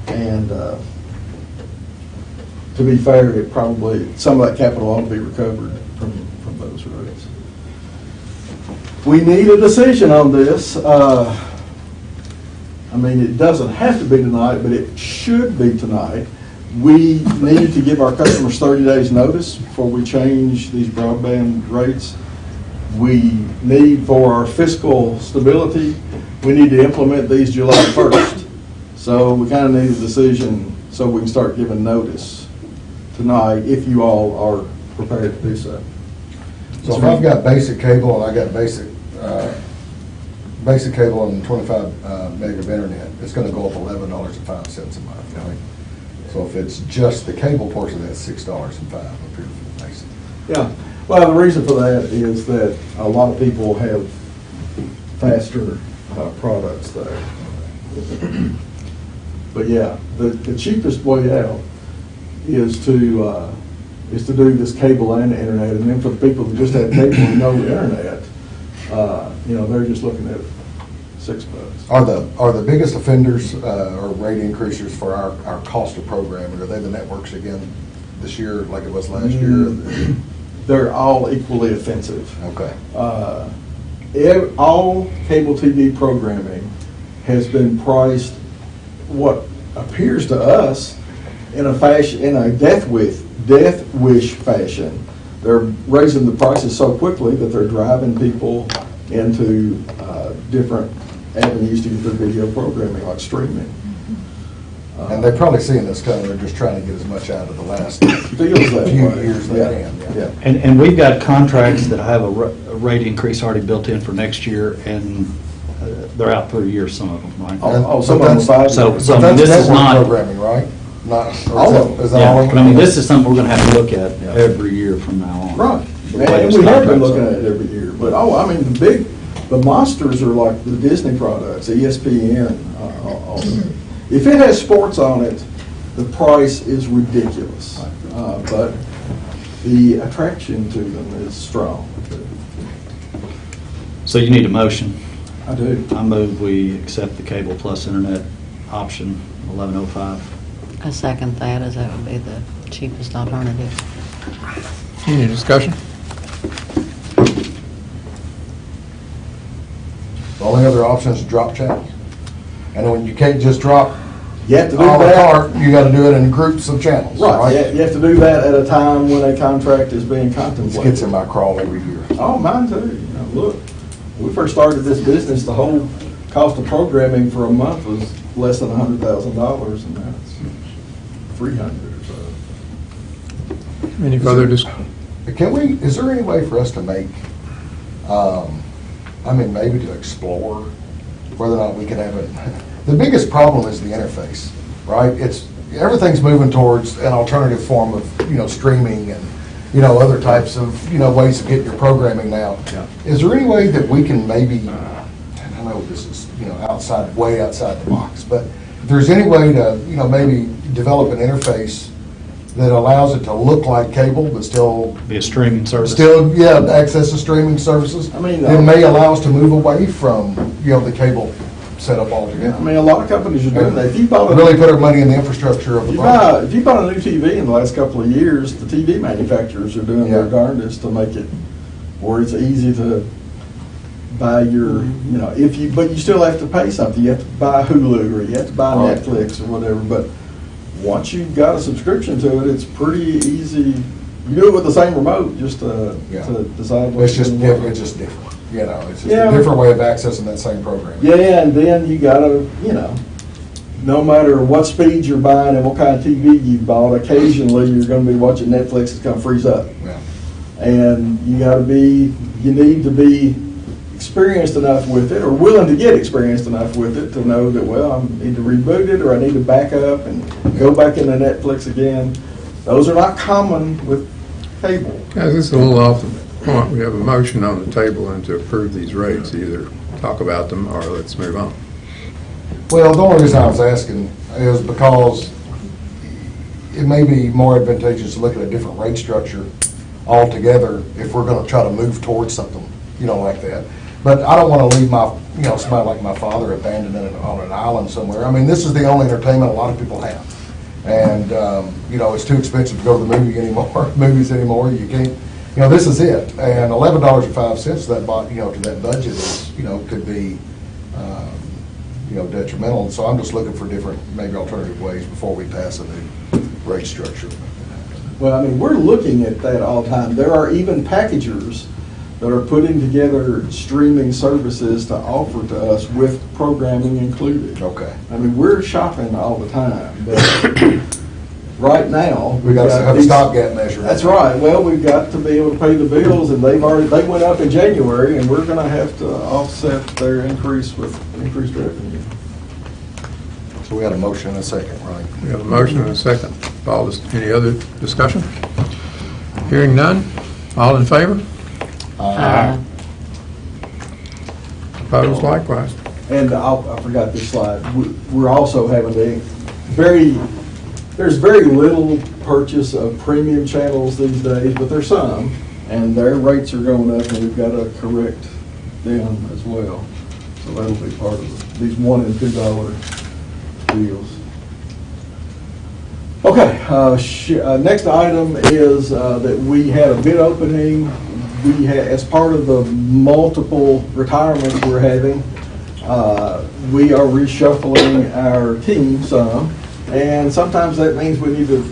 And to be fair, some of that capital ought to be recovered from those rates. We need a decision on this. I mean, it doesn't have to be tonight, but it should be tonight. We need to give our customers 30 days notice before we change these broadband rates. We need, for our fiscal stability, we need to implement these July 1st. So we kind of need a decision so we can start giving notice tonight if you all are prepared to do so. So if I've got basic cable and I got basic cable and 25 meg of internet, it's going to go up $11.05 a month, right? So if it's just the cable portion, that's $6.05 up here for the basic. Yeah. Well, the reason for that is that a lot of people have faster products there. But yeah, the cheapest way out is to do this cable and internet, and then for the people who just have cable and no internet, they're just looking at $6. Are the biggest offenders or rate increasers for our cost of programming, are they the networks again this year like it was last year? They're all equally offensive. Okay. All cable TV programming has been priced what appears to us in a death wish fashion. They're raising the prices so quickly that they're driving people into different avenues to get their video programming, like streaming. And they're probably seeing this coming, they're just trying to get as much out of the last few years they can. Yeah. And we've got contracts that have a rate increase already built in for next year, and they're out for a year, some of them, right? Some of them 5 So, years. so But this that's is network not, programming, right? Not All of them. Is that yeah, all of but them? I mean, this is something we're gonna have to look at every year from now on. Right. The way And this we have been contract's looking are. at it every year. But, I mean, the monsters are like the Disney products, ESPN. If it has sports on it, the price is ridiculous. But the attraction to them is strong. So you need a motion. I do. I move we accept the cable plus internet option, 1105. I second that, as that would be the cheapest alternative. Any discussion? The only other option is drop channels. And when you can't just drop You have to do a la that. carte, you gotta do it in groups of channels, Right. right? You have to do that at a time when a contract is being This contemplated. gets in my crawl every year. Oh, mine too. You know, look, when we first started this business, the whole cost of programming for a month was less than $100,000, and now it's 300 or so. Any further discussion? Is there any way for us to make, maybe to explore whether or not we can have it? The biggest problem is the interface, right? Everything's moving towards an alternative form of, streaming and, other types of, ways to get your programming now. Yeah. Is there any way that we can maybe, and I know this is, way outside the box, but if there's any way to, maybe develop an interface that allows it to look like cable, but still, Be a streaming service. access to streaming services, I mean, it may allow us to move away from, the cable setup altogether. I mean, a lot of companies are doing that. If you bought Really put our money in the infrastructure of the product. if you bought a new TV in the last couple of years, the TV manufacturers are doing their Yeah. darndest to make it where it's easy to buy your, but you still have to pay something. You have to buy Hulu or you have to buy Right. Netflix or whatever. But once you've got a subscription to it, it's pretty easy. You do it with the same remote, just to decide what It's just you different, want. it's just different, it's just Yeah. a different way of accessing that same program. Yeah, and then you gotta, no matter what speed you're buying and what kind of TV you've bought, occasionally you're gonna be watching Netflix, it's gonna freeze up. Yeah. And you need to be experienced enough with it, or willing to get experienced enough with it to know that, well, I need to reboot it, or I need to back up and go back into Netflix again. Those are not common with cable. Guys, this is a little off the point. We have a motion on the table and to approve these rates, either talk about them or let's move on. Well, the only reason I was asking is because it may be more advantageous to look at a different rate structure altogether if we're gonna try to move towards something, like that. But I don't wanna leave somebody like my father abandoned on an island somewhere. I mean, this is the only entertainment a lot of people have. And, it's too expensive to go to the movies anymore. You can't, this is it. And $11.05 to that, to that budget is, could be, detrimental. And so I'm just looking for different, maybe alternative ways before we pass a new rate structure. Well, I mean, we're looking at that all the time. There are even packagers that are putting together streaming services to offer to us with programming included. Okay. I mean, we're shopping all the time, but right now. We got to have a stopgap measure. That's right. Well, we've got to be able to pay the bills, and they went up in January, and we're gonna have to offset their increase with increased revenue. So we had a motion and a second, right? We have a motion and a second. Paul, any other discussion? Hearing none. All in favor? Opposed likewise. And I forgot this slide. We're also having there's very little purchase of premium channels these days, but there's some, and their rates are going up, and we've got to correct them as well. So that'll be part of these $1 and $2 deals. Okay, next item is that we had a bid opening. We had, as part of the multiple retirements we're having, we are reshuffling our team some, and sometimes that means we need to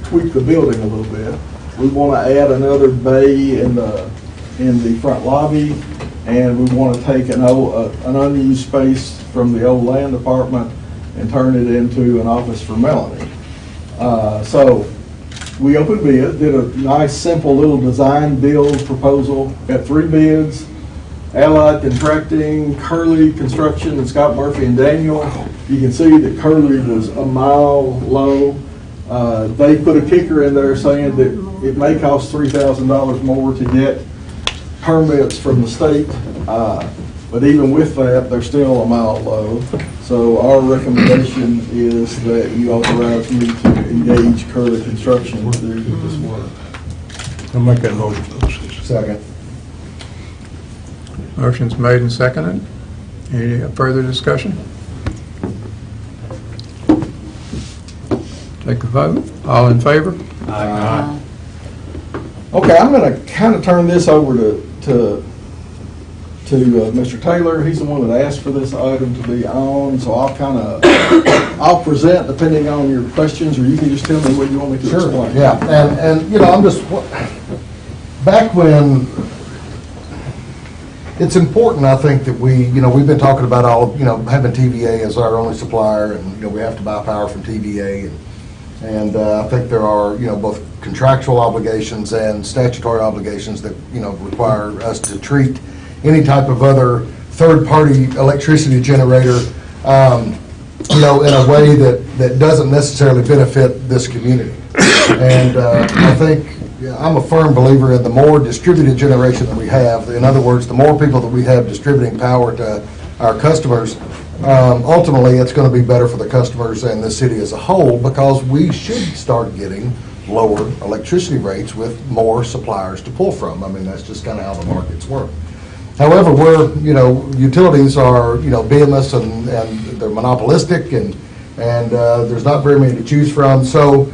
tweak the building a little bit. We want to add another bay in the front lobby, and we want to take an unused space from the old land department and turn it into an office for Melanie. So we opened bid, did a nice simple little design build proposal, got 3 bids, Allied Contracting, Curley Construction, and Scott Murphy and Daniel. You can see that Curley was a mile low. They put a kicker in there saying that it may cost $3,000 more to get permits from the state, but even with that, they're still a mile low. So our recommendation is that you authorize me to engage Curley Construction to do this work. I'll make that motion. Second. Motion's made and seconded. Any further discussion? Take a vote. All in favor? Aye. Okay, I'm going to kind of turn this over to Mr. Taylor. He's the one that asked for this item to be on, so I'll present depending on your questions, or you can just tell me what you want me to explain. Yeah, and I'm just, back when, it's important, I think, that we've been talking about having TVA as our only supplier, and, we have to buy power from TVA, and I think there are, both contractual obligations and statutory obligations that, require us to treat any type of other third-party electricity generator, in a way that doesn't necessarily benefit this community. And I think I'm a firm believer in the more distributed generation that we have. In other words, the more people that we have distributing power to our customers, ultimately it's going to be better for the customers and the city as a whole, because we should start getting lower electricity rates with more suppliers to pull from. I mean, that's just kind of how the markets work. However, utilities are, BMS and they're monopolistic, and there's not very many to choose from. So,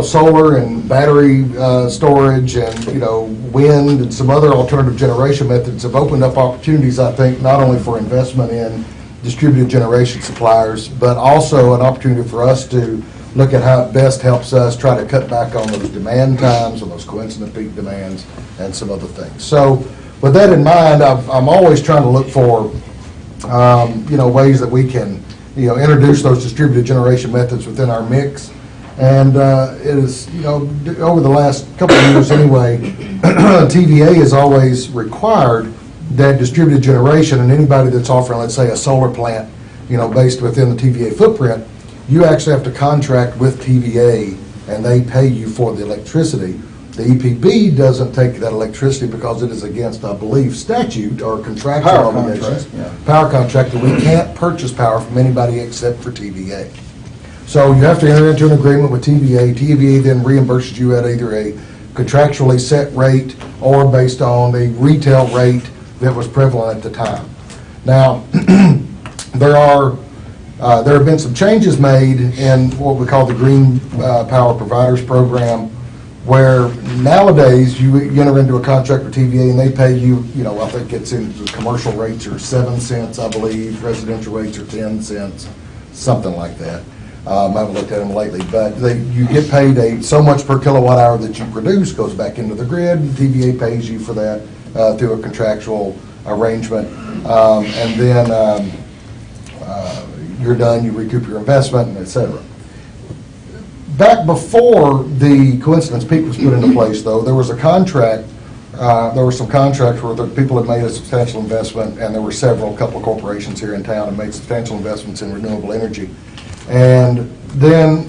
solar and battery storage and, wind and some other alternative generation methods have opened up opportunities, I think, not only for investment in distributed generation suppliers, but also an opportunity for us to look at how it best helps us try to cut back on those demand times, on those coincident peak demands, and some other things. So, with that in mind, I'm always trying to look for, ways that we can, introduce those distributed generation methods within our mix. And it is, over the last couple of years anyway, TVA has always required that distributed generation, and anybody that's offering, let's say, a solar plant, based within the TVA footprint, you actually have to contract with TVA, and they pay you for the electricity. The EPB doesn't take that electricity because it is against, I believe, statute or contractual obligations. Power contract, that we can't purchase power from anybody except for TVA. So you have to enter into an agreement with TVA. TVA then reimburses you at either a contractually set rate or based on the retail rate that was prevalent at the time. Now, there have been some changes made in what we call the Green Power Providers Program, where nowadays you enter into a contract with TVA and they pay you, I think it's in the commercial rates are 7 cents, I believe, residential rates are 10 cents, something like that. I haven't looked at them lately, but you get paid so much per kilowatt hour that you produce goes back into the grid, and TVA pays you for that through a contractual arrangement, and then you're done, you recoup your investment, et cetera. Back before the coincidence peak was put into place, though, there was a contract, there were some contracts where the people had made a substantial investment, and there were a couple of corporations here in town that made substantial investments in renewable energy. And then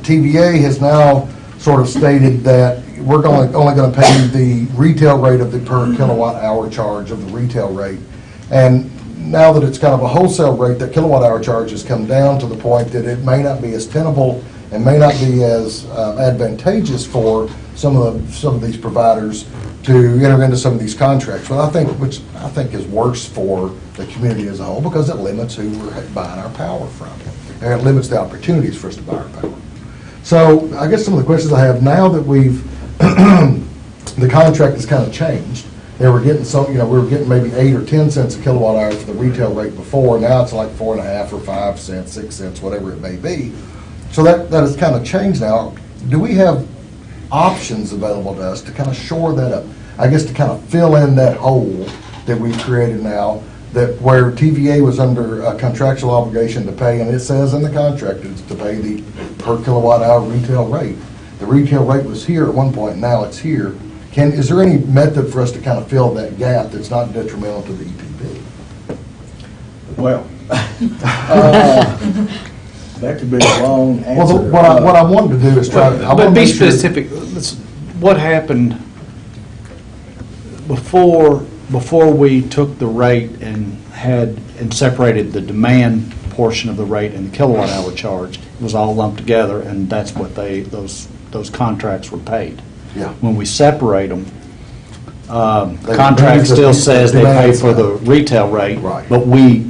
TVA has now sort of stated that we're only going to pay the retail rate of the per kilowatt hour charge of the retail rate. And now that it's kind of a wholesale rate, that kilowatt hour charge has come down to the point that it may not be as tenable and may not be as advantageous for some of these providers to enter into some of these contracts. Which I think is worse for the community as a whole, because it limits who we're buying our power from, and it limits the opportunities for us to buy our power. So I guess some of the questions I have now that we've the contract has kind of changed. They were getting we were getting maybe 8 or 10 cents a kilowatt hour for the retail rate before. Now it's like 4.5 or 5 cents, 6 cents, whatever it may be. So that has kind of changed now. Do we have options available to us to kind of shore that up? I guess to kind of fill in that hole that we've created now, that where TVA was under a contractual obligation to pay, and it says in the contract it's to pay the per kilowatt hour retail rate. The retail rate was here at one point, now it's here. Is there any method for us to kind of fill that gap that's not detrimental to the EPB? Well, that could be a long answer. Well, what I wanted to do is try to... But be specific. What happened before we took the rate and separated the demand portion of the rate and the kilowatt hour charge? It was all lumped together, and that's what those contracts were paid. Yeah. When we separate them, the contract still says they pay for the retail rate, Right. but we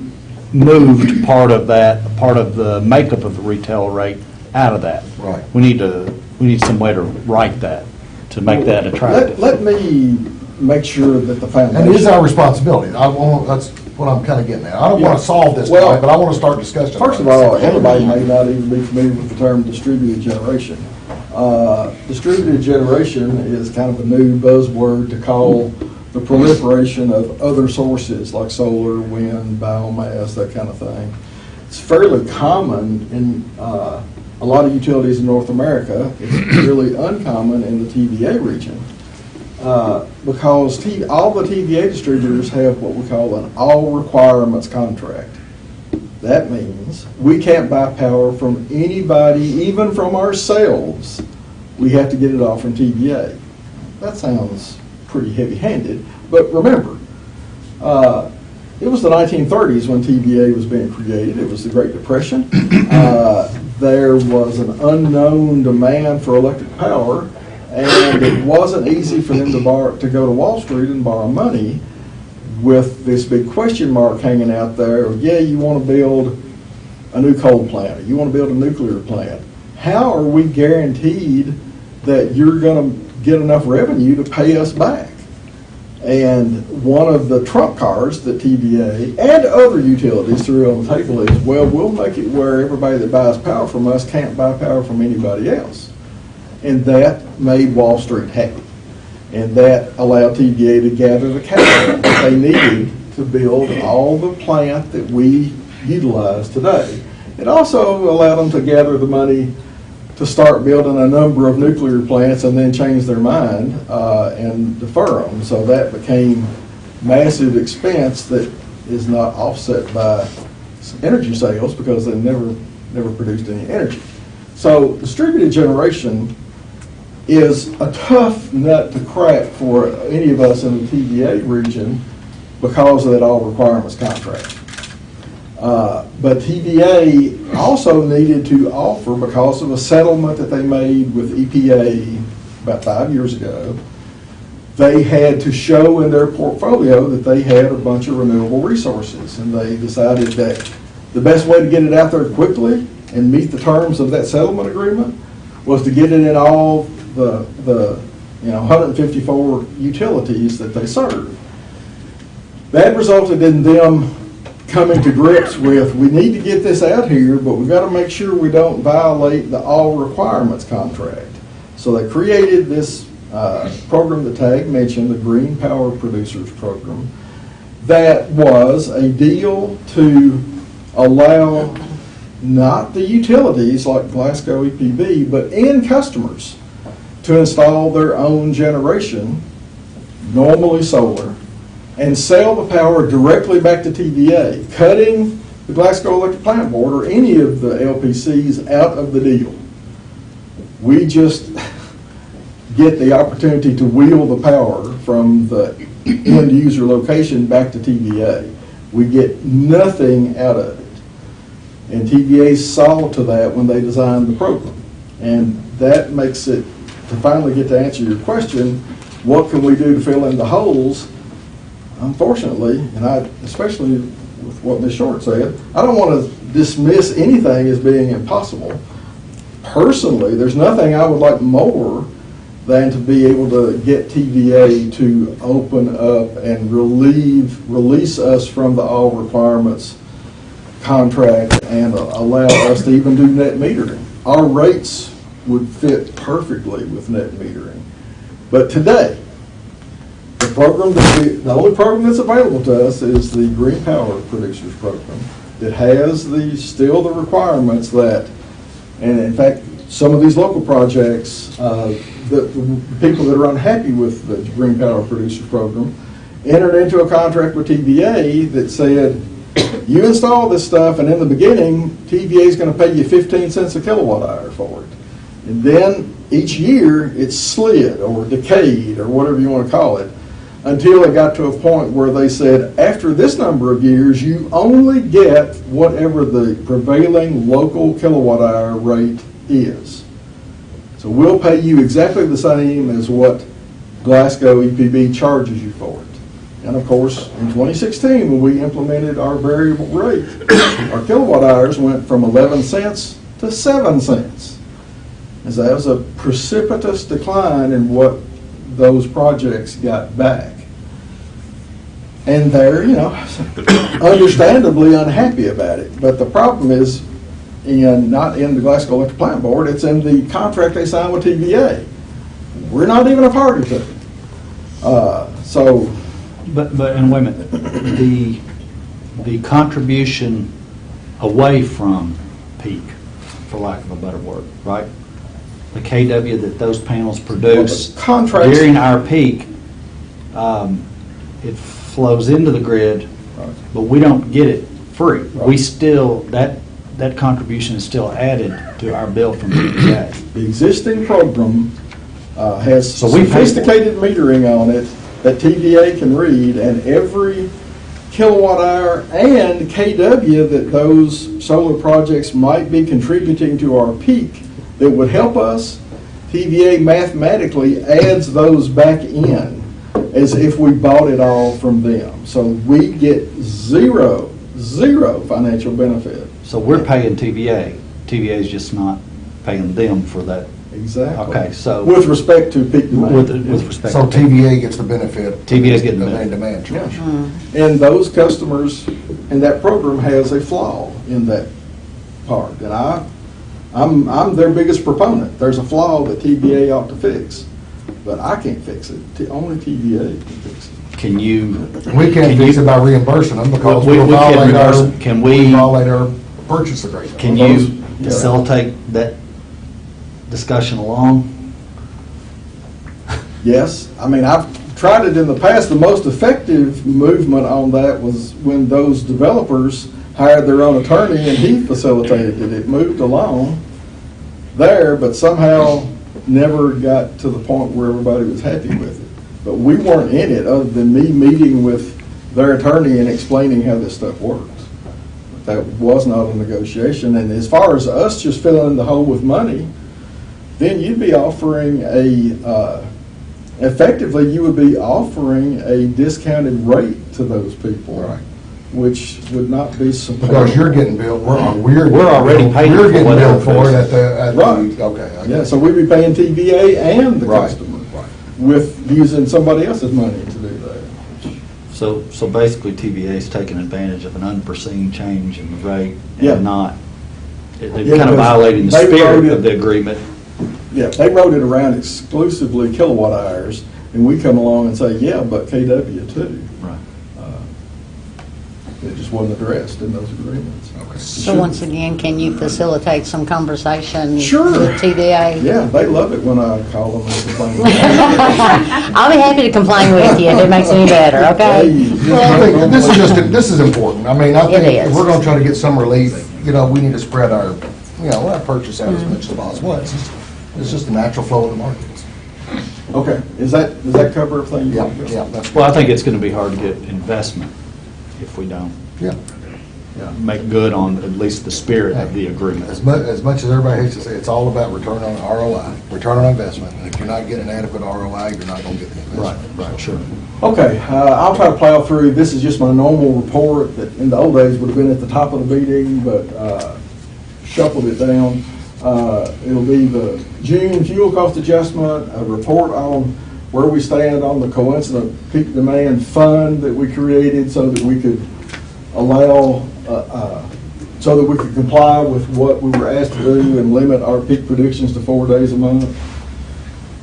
moved part of the makeup of the retail rate out of that. Right. We need some way to write that, to make that attractive. Let me make sure that the foundation... And it is our responsibility. That's what I'm kind of getting at. I don't want to solve this Well, tonight, but I want to start discussion. First of all, everybody may not even be familiar with the term distributed generation. Distributed generation is kind of a new buzzword to call the proliferation of other sources like solar, wind, biomass, that kind of thing. It's fairly common in a lot of utilities in North America. It's really uncommon in the TVA region because all the TVA distributors have what we call an all requirements contract. That means we can't buy power from anybody, even from ourselves. We have to get it all from TVA. That sounds pretty heavy-handed, but remember, it was the 1930s when TVA was being created. It was the Great Depression. There was an unknown demand for electric power, and it wasn't easy for them to go to Wall Street and borrow money with this big question mark hanging out there. Yeah, you want to build a new coal plant, or you want to build a nuclear plant. How are we guaranteed that you're going to get enough revenue to pay us back? And one of the trump cards that TVA and other utilities threw on the table is, well, we'll make it where everybody that buys power from us can't buy power from anybody else. And that made Wall Street happy. And that allowed TVA to gather the capital that they needed to build all the plant that we utilize today. It also allowed them to gather the money to start building a number of nuclear plants and then change their mind and defer them. So that became massive expense that is not offset by energy sales because they never produced any energy. So distributed generation is a tough nut to crack for any of us in the TVA region because of that all requirements contract. But TVA also needed to offer, because of a settlement that they made with EPA about 5 years ago, they had to show in their portfolio that they had a bunch of renewable resources. And they decided that the best way to get it out there quickly and meet the terms of that settlement agreement was to get it in all the 154 utilities that they serve. That resulted in them coming to grips with, we need to get this out here, but we've got to make sure we don't violate the all requirements contract. So they created this program that Tag mentioned, the Green Power Producers Program, that was a deal to allow not the utilities like Glasgow EPB, but end customers to install their own generation, normally solar, and sell the power directly back to TVA, cutting the Glasgow Electric Plant Board or any of the LPCs out of the deal. We just get the opportunity to wheel the power from the end user location back to TVA. We get nothing out of it. And TVA saw to that when they designed the program. And that makes it, to finally get to answer your question, what can we do to fill in the holes? Unfortunately, and especially with what Ms. Short said, I don't want to dismiss anything as being impossible. Personally, there's nothing I would like more than to be able to get TVA to open up and release us from the all requirements contract and allow us to even do net metering. Our rates would fit perfectly with net metering. But today, the only program that's available to us is the Green Power Producers Program. It has still the requirements that, and in fact, some of these local projects, the people that are unhappy with the Green Power Producers Program entered into a contract with TVA that said, you install this stuff, and in the beginning, TVA is going to pay you 15 cents a kilowatt hour for it. And then each year, it slid or decayed or whatever you want to call it, until it got to a point where they said, after this number of years, you only get whatever the prevailing local kilowatt hour rate is. So we'll pay you exactly the same as what Glasgow EPB charges you for it. And of course, in 2016, when we implemented our variable rate, our kilowatt hours went from 11 cents to 7 cents. And so that was a precipitous decline in what those projects got back. And they're, understandably unhappy about it. But the problem is, not in the Glasgow Electric Plant Board, it's in the contract they signed with TVA. We're not even a party to it. And wait a minute, the contribution away from peak, for lack of a better word, right? The KW that those panels produce during our peak, it flows into the grid, but we don't get it free. Right. We still, that contribution is still added to our bill from TVA. The existing program has sophisticated metering on it that TVA can read, and every kilowatt hour and KW that those solar projects might be contributing to our peak that would help us, TVA mathematically adds those back in as if we bought it all from them. So we get zero financial benefit. So we're paying TVA. TVA is just not paying them for that. Exactly. Okay, so with respect to peak demand. With respect So to TVA gets the benefit. TVA is getting the main benefit. demand charge. And those customers, and that program has a flaw in that part. And I'm their biggest proponent. There's a flaw that TVA ought to fix, but I can't fix it. Only TVA can fix it. Can you? We can't fix it by reimbursing them because we violate our purchase agreement. Can you facilitate that discussion along? Yes. I mean, I've tried it in the past. The most effective movement on that was when those developers hired their own attorney and he facilitated it. It moved along there, but somehow never got to the point where everybody was happy with it. But we weren't in it other than me meeting with their attorney and explaining how this stuff works. That was not a negotiation. And as far as us just filling in the hole with money, then you'd be offering effectively you would be offering a discounted rate to those people. Right. Which would not be supported. Because you're getting billed, we're already paying You're getting for billed for it right. Okay. Yeah, so we'd be paying TVA and the Right. customer with using somebody else's money to do that. So basically TVA is taking advantage of an unforeseen change in the rate Yeah. and not, they're Yeah, kind of because violating the they spirit wrote of the agreement. Yeah, they wrote it around exclusively kilowatt hours, and we come along and say, yeah, but KW too. Right. It just wasn't addressed in those agreements. Okay. So once again, can you facilitate some conversation Sure. with TVA? Yeah, they love it when I call them and complain. I'll be happy to complain with you if it makes it any better, okay? Well, I think this is important. I mean, I think It if is. we're gonna try to get some relief, we need to spread our purchase out as much as possible. It's just the natural flow of the markets. Okay, does that cover everything? Yeah, that's. Well, I think it's going to be hard to get investment if we don't. Yeah. make good on at least the spirit of the agreement. As much as everybody hates to say, it's all about return on ROI, return on investment. And if you're not getting adequate ROI, you're not going to get the investment. Right, sure. Okay, I'll try to plow through. This is just my normal report that in the old days would have been at the top of the meeting, but shuffled it down. It'll be the June fuel cost adjustment, a report on where we stand on the coincident peak demand fund that we created so that we could allow, so that we could comply with what we were asked to do and limit our peak predictions to 4 days a month.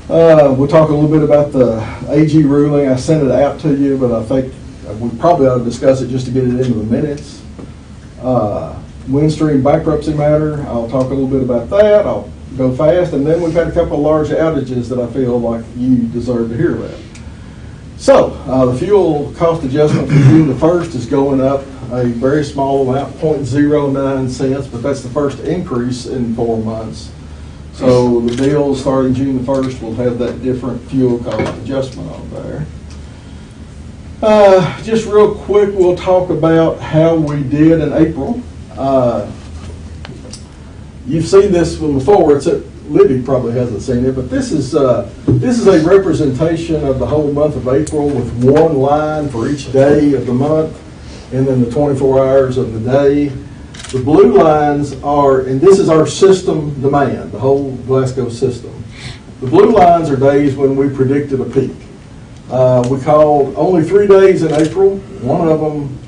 We'll talk a little bit about the AG ruling. I sent it out to you, but I think we probably ought to discuss it just to get it into the minutes. Windstream bankruptcy matter, I'll talk a little bit about that. I'll go fast. And then we've had a couple of large outages that I feel like you deserve to hear about. So, the fuel cost adjustment for June the 1st is going up a very small amount, 0.09 cents, but that's the first increase in 4 months. So the bill starting June the 1st will have that different fuel cost adjustment on there. Just real quick, we'll talk about how we did in April. You've seen this one before. Libby probably hasn't seen it, but this is a representation of the whole month of April with one line for each day of the month, and then the 24 hours of the day. The blue lines are, and this is our system demand, the whole Glasgow system. The blue lines are days when we predicted a peak. We called only 3 days in April. One of them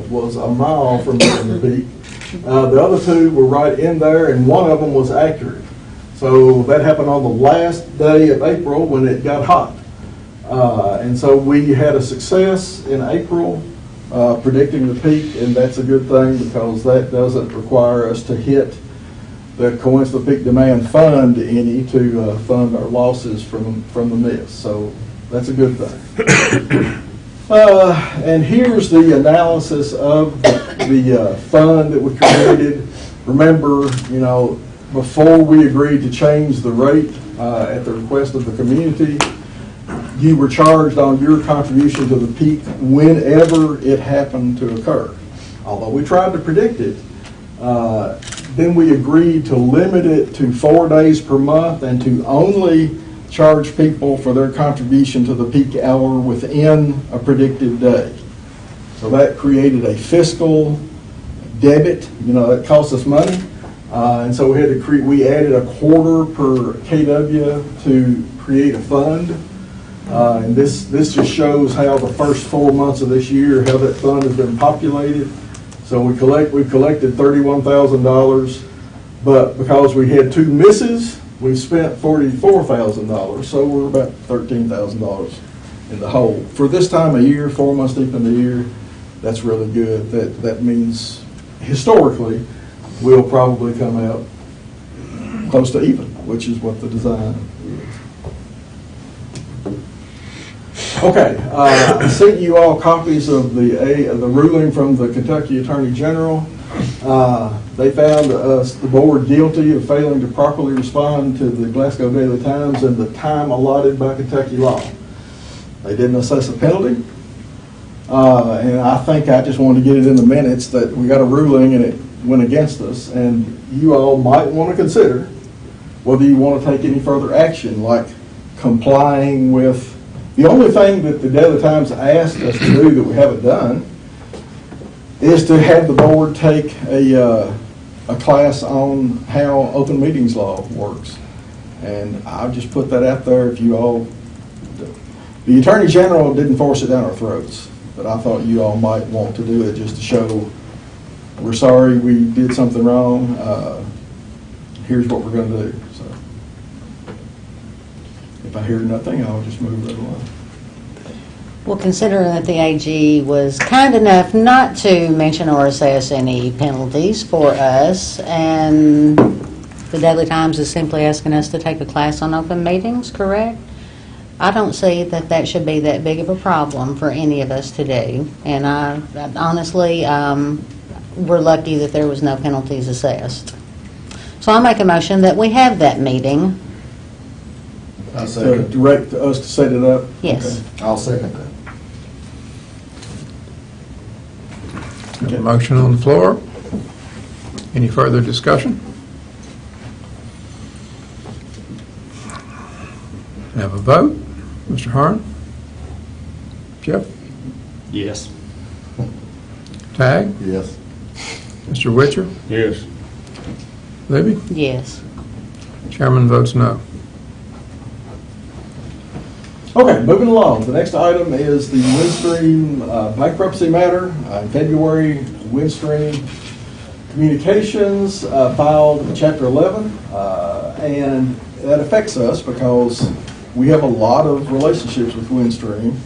was a mile from the peak. The other 2 were right in there, and one of them was accurate. So that happened on the last day of April when it got hot. And so we had a success in April predicting the peak, and that's a good thing because that doesn't require us to hit the coincident peak demand fund any to fund our losses from the miss. So that's a good thing. And here's the analysis of the fund that we created. Remember, before we agreed to change the rate at the request of the community, you were charged on your contribution to the peak whenever it happened to occur. Although we tried to predict it, then we agreed to limit it to 4 days per month and to only charge people for their contribution to the peak hour within a predicted day. So that created a fiscal debit. It cost us money. And so we had to we added a quarter per KW to create a fund. And this just shows how the first 4 months of this year, how that fund has been populated. So we collected $31,000, but because we had 2 misses, we spent $44,000. So we're about $13,000 in the hole. For this time of year, 4 months deep in the year, that's really good. That means historically we'll probably come out close to even, which is what the design is. Okay, I sent you all copies of the ruling from the Kentucky Attorney General. They found the board guilty of failing to properly respond to the Glasgow Daily Times in the time allotted by Kentucky law. They didn't assess a penalty. And I think I just wanted to get it in the minutes that we got a ruling and it went against us. And you all might want to consider whether you want to take any further action, like complying with. The only thing that the Daily Times asked us to do that we haven't done is to have the board take a class on how open meetings law works. And I'll just put that out there if you all, the Attorney General didn't force it down our throats, but I thought you all might want to do it just to show we're sorry we did something wrong. Here's what we're going to do. So if I hear nothing, I'll just move right along. Well, considering that the AG was kind enough not to mention or assess any penalties for us, and the Daily Times is simply asking us to take a class on open meetings, correct? I don't see that that should be that big of a problem for any of us to do. And I honestly, we're lucky that there was no penalties assessed. So I'll make a motion that we have that meeting. I'll So second. direct us to set it up? Yes. Okay. I'll second that. Have a motion on the floor. Any further discussion? Have a vote. Mr. Harn? Jeff? Yes. Tag? Yes. Mr. Witcher? Yes. Libby? Yes. Chairman votes no. Okay, moving along. The next item is the Windstream bankruptcy matter. In February, Windstream Communications filed Chapter 11, and that affects us because we have a lot of relationships with Windstream,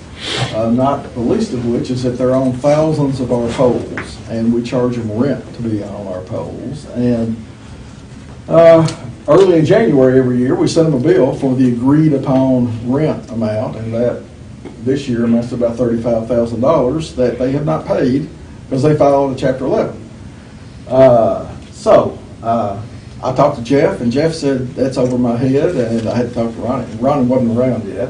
not the least of which is that they're on thousands of our poles, and we charge them rent to be on our poles. And early in January every year, we send them a bill for the agreed upon rent amount, and that this year amounts to about $35,000 that they have not paid because they filed a Chapter 11. I talked to Jeff, and Jeff said that's over my head, and I had to talk to Ronnie. Ronnie wasn't around yet,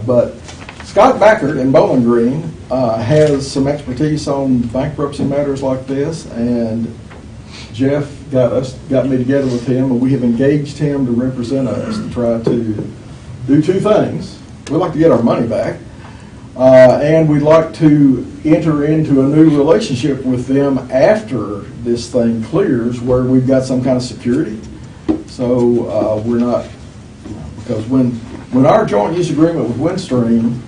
but Scott Backert in Bowling Green has some expertise on bankruptcy matters like this, and Jeff got me together with him, and we have engaged him to represent us to try to do two things. We'd like to get our money back, and we'd like to enter into a new relationship with them after this thing clears, where we've got some kind of security. So we're not, because when our joint use agreement with Windstream,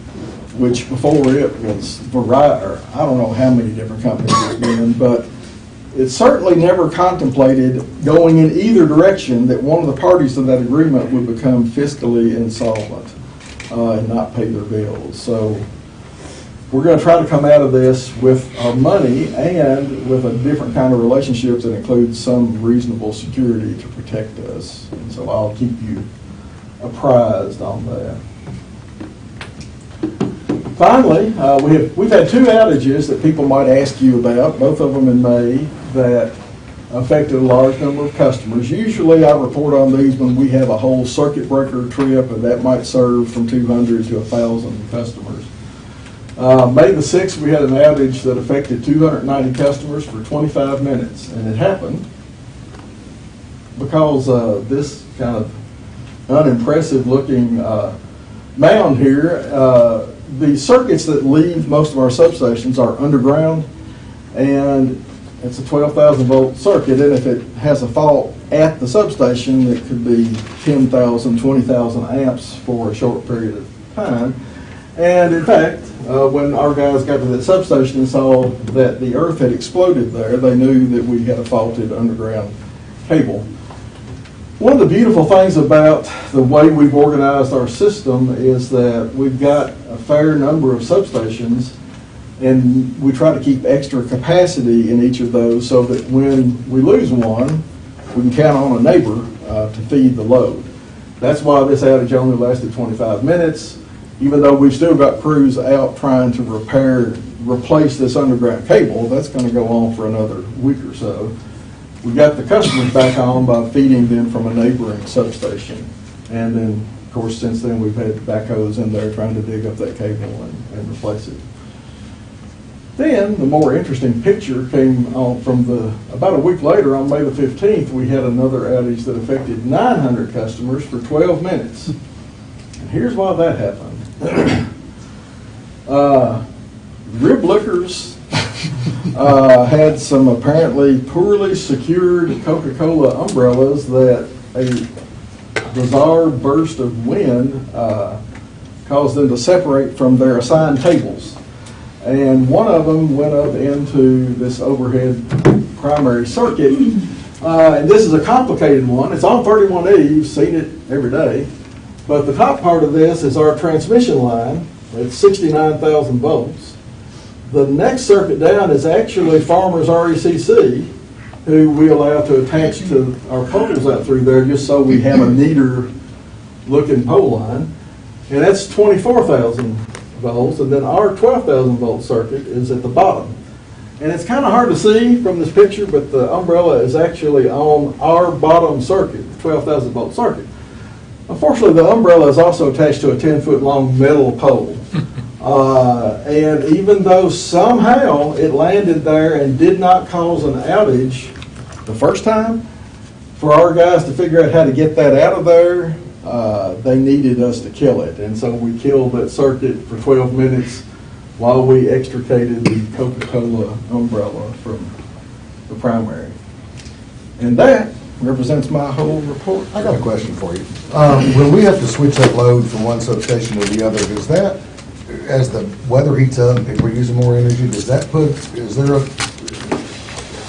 which before it was Verizon, I don't know how many different companies it's been, but it certainly never contemplated going in either direction that one of the parties to that agreement would become fiscally insolvent and not pay their bills. So we're going to try to come out of this with our money and with a different kind of relationships that includes some reasonable security to protect us. And so I'll keep you apprised on that. Finally, we've had two outages that people might ask you about, both of them in May, that affected a large number of customers. Usually I report on these when we have a whole circuit breaker trip, and that might serve from 200 to 1,000 customers. May the 6th, we had an outage that affected 290 customers for 25 minutes, and it happened because this kind of unimpressive looking mound here, the circuits that leave most of our substations are underground, and it's a 12,000 volt circuit, and if it has a fault at the substation, it could be 10,000, 20,000 amps for a short period of time. And in fact, when our guys got to that substation and saw that the earth had exploded there, they knew that we had a faulted underground cable. One of the beautiful things about the way we've organized our system is that we've got a fair number of substations, and we try to keep extra capacity in each of those so that when we lose one, we can count on a neighbor to feed the load. That's why this outage only lasted 25 minutes, even though we've still got crews out trying to replace this underground cable. That's going to go on for another week or so. We got the customers back on by feeding them from a neighboring substation. And then, of course, since then we've had backhoes in there trying to dig up that cable and replace it. Then the more interesting picture came on from about a week later, on May the 15th, we had another outage that affected 900 customers for 12 minutes. And here's why that happened. Rib Liquors had some apparently poorly secured Coca-Cola umbrellas that a bizarre burst of wind caused them to separate from their assigned tables. And one of them went up into this overhead primary circuit. And this is a complicated one. It's on 31E. You've seen it every day. But the top part of this is our transmission line. It's 69,000 volts. The next circuit down is actually Farmers RECC, who we allow to attach to our poles out through there just so we have a neater looking pole line. And that's 24,000 volts, and then our 12,000 volt circuit is at the bottom. And it's kind of hard to see from this picture, but the umbrella is actually on our bottom circuit, the 12,000 volt circuit. Unfortunately, the umbrella is also attached to a 10-foot long metal pole. And even though somehow it landed there and did not cause an outage the first time, for our guys to figure out how to get that out of there, they needed us to kill it. And so we killed that circuit for 12 minutes while we extricated the Coca-Cola umbrella from the primary. And that represents my whole report. I got a question for you. When we have to switch that load from one substation to the other, does that, as the weather heats up, if we're using more energy, is there a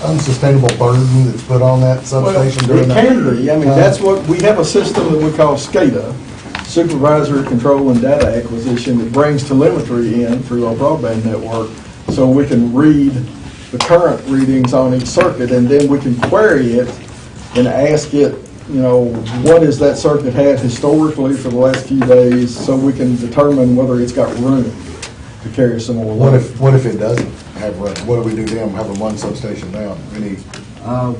unsustainable burden that's put on that substation during that? It can be. I mean, that's what, we have a system that we call SCADA, Supervisory Control and Data Acquisition, that brings telemetry in through our broadband network so we can read the current readings on each circuit, and then we can query it and ask it, what has that circuit had historically for the last few days, so we can determine whether it's got room to carry some more load. What if it doesn't have room? What do we do then, having one substation down?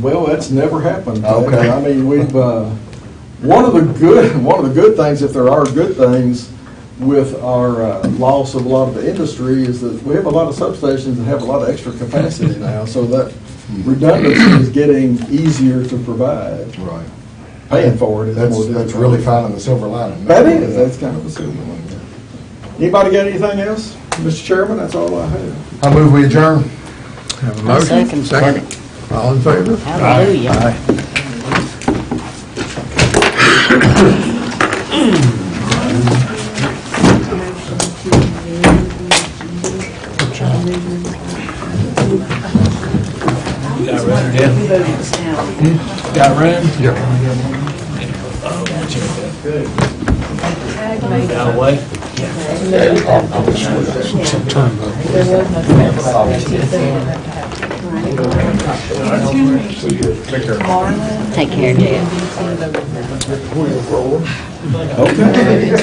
Well, that's never happened. Okay. I mean, we've one of the good things, if there are good things, with our loss of a lot of the industry is that we have a lot of substations that have a lot of extra capacity now, so that redundancy is getting easier to provide. Right. Paying for it is more difficult. That's really finding the silver lining. That is. That's kind of a silver lining. Anybody got anything else? Mr. Chairman, that's all I have. I move we adjourn. Have a motion? Second. All in favor? Hallelujah. Aye. Got room, yeah? Got room? Yeah. Out of the way? Take care, Dad. Okay.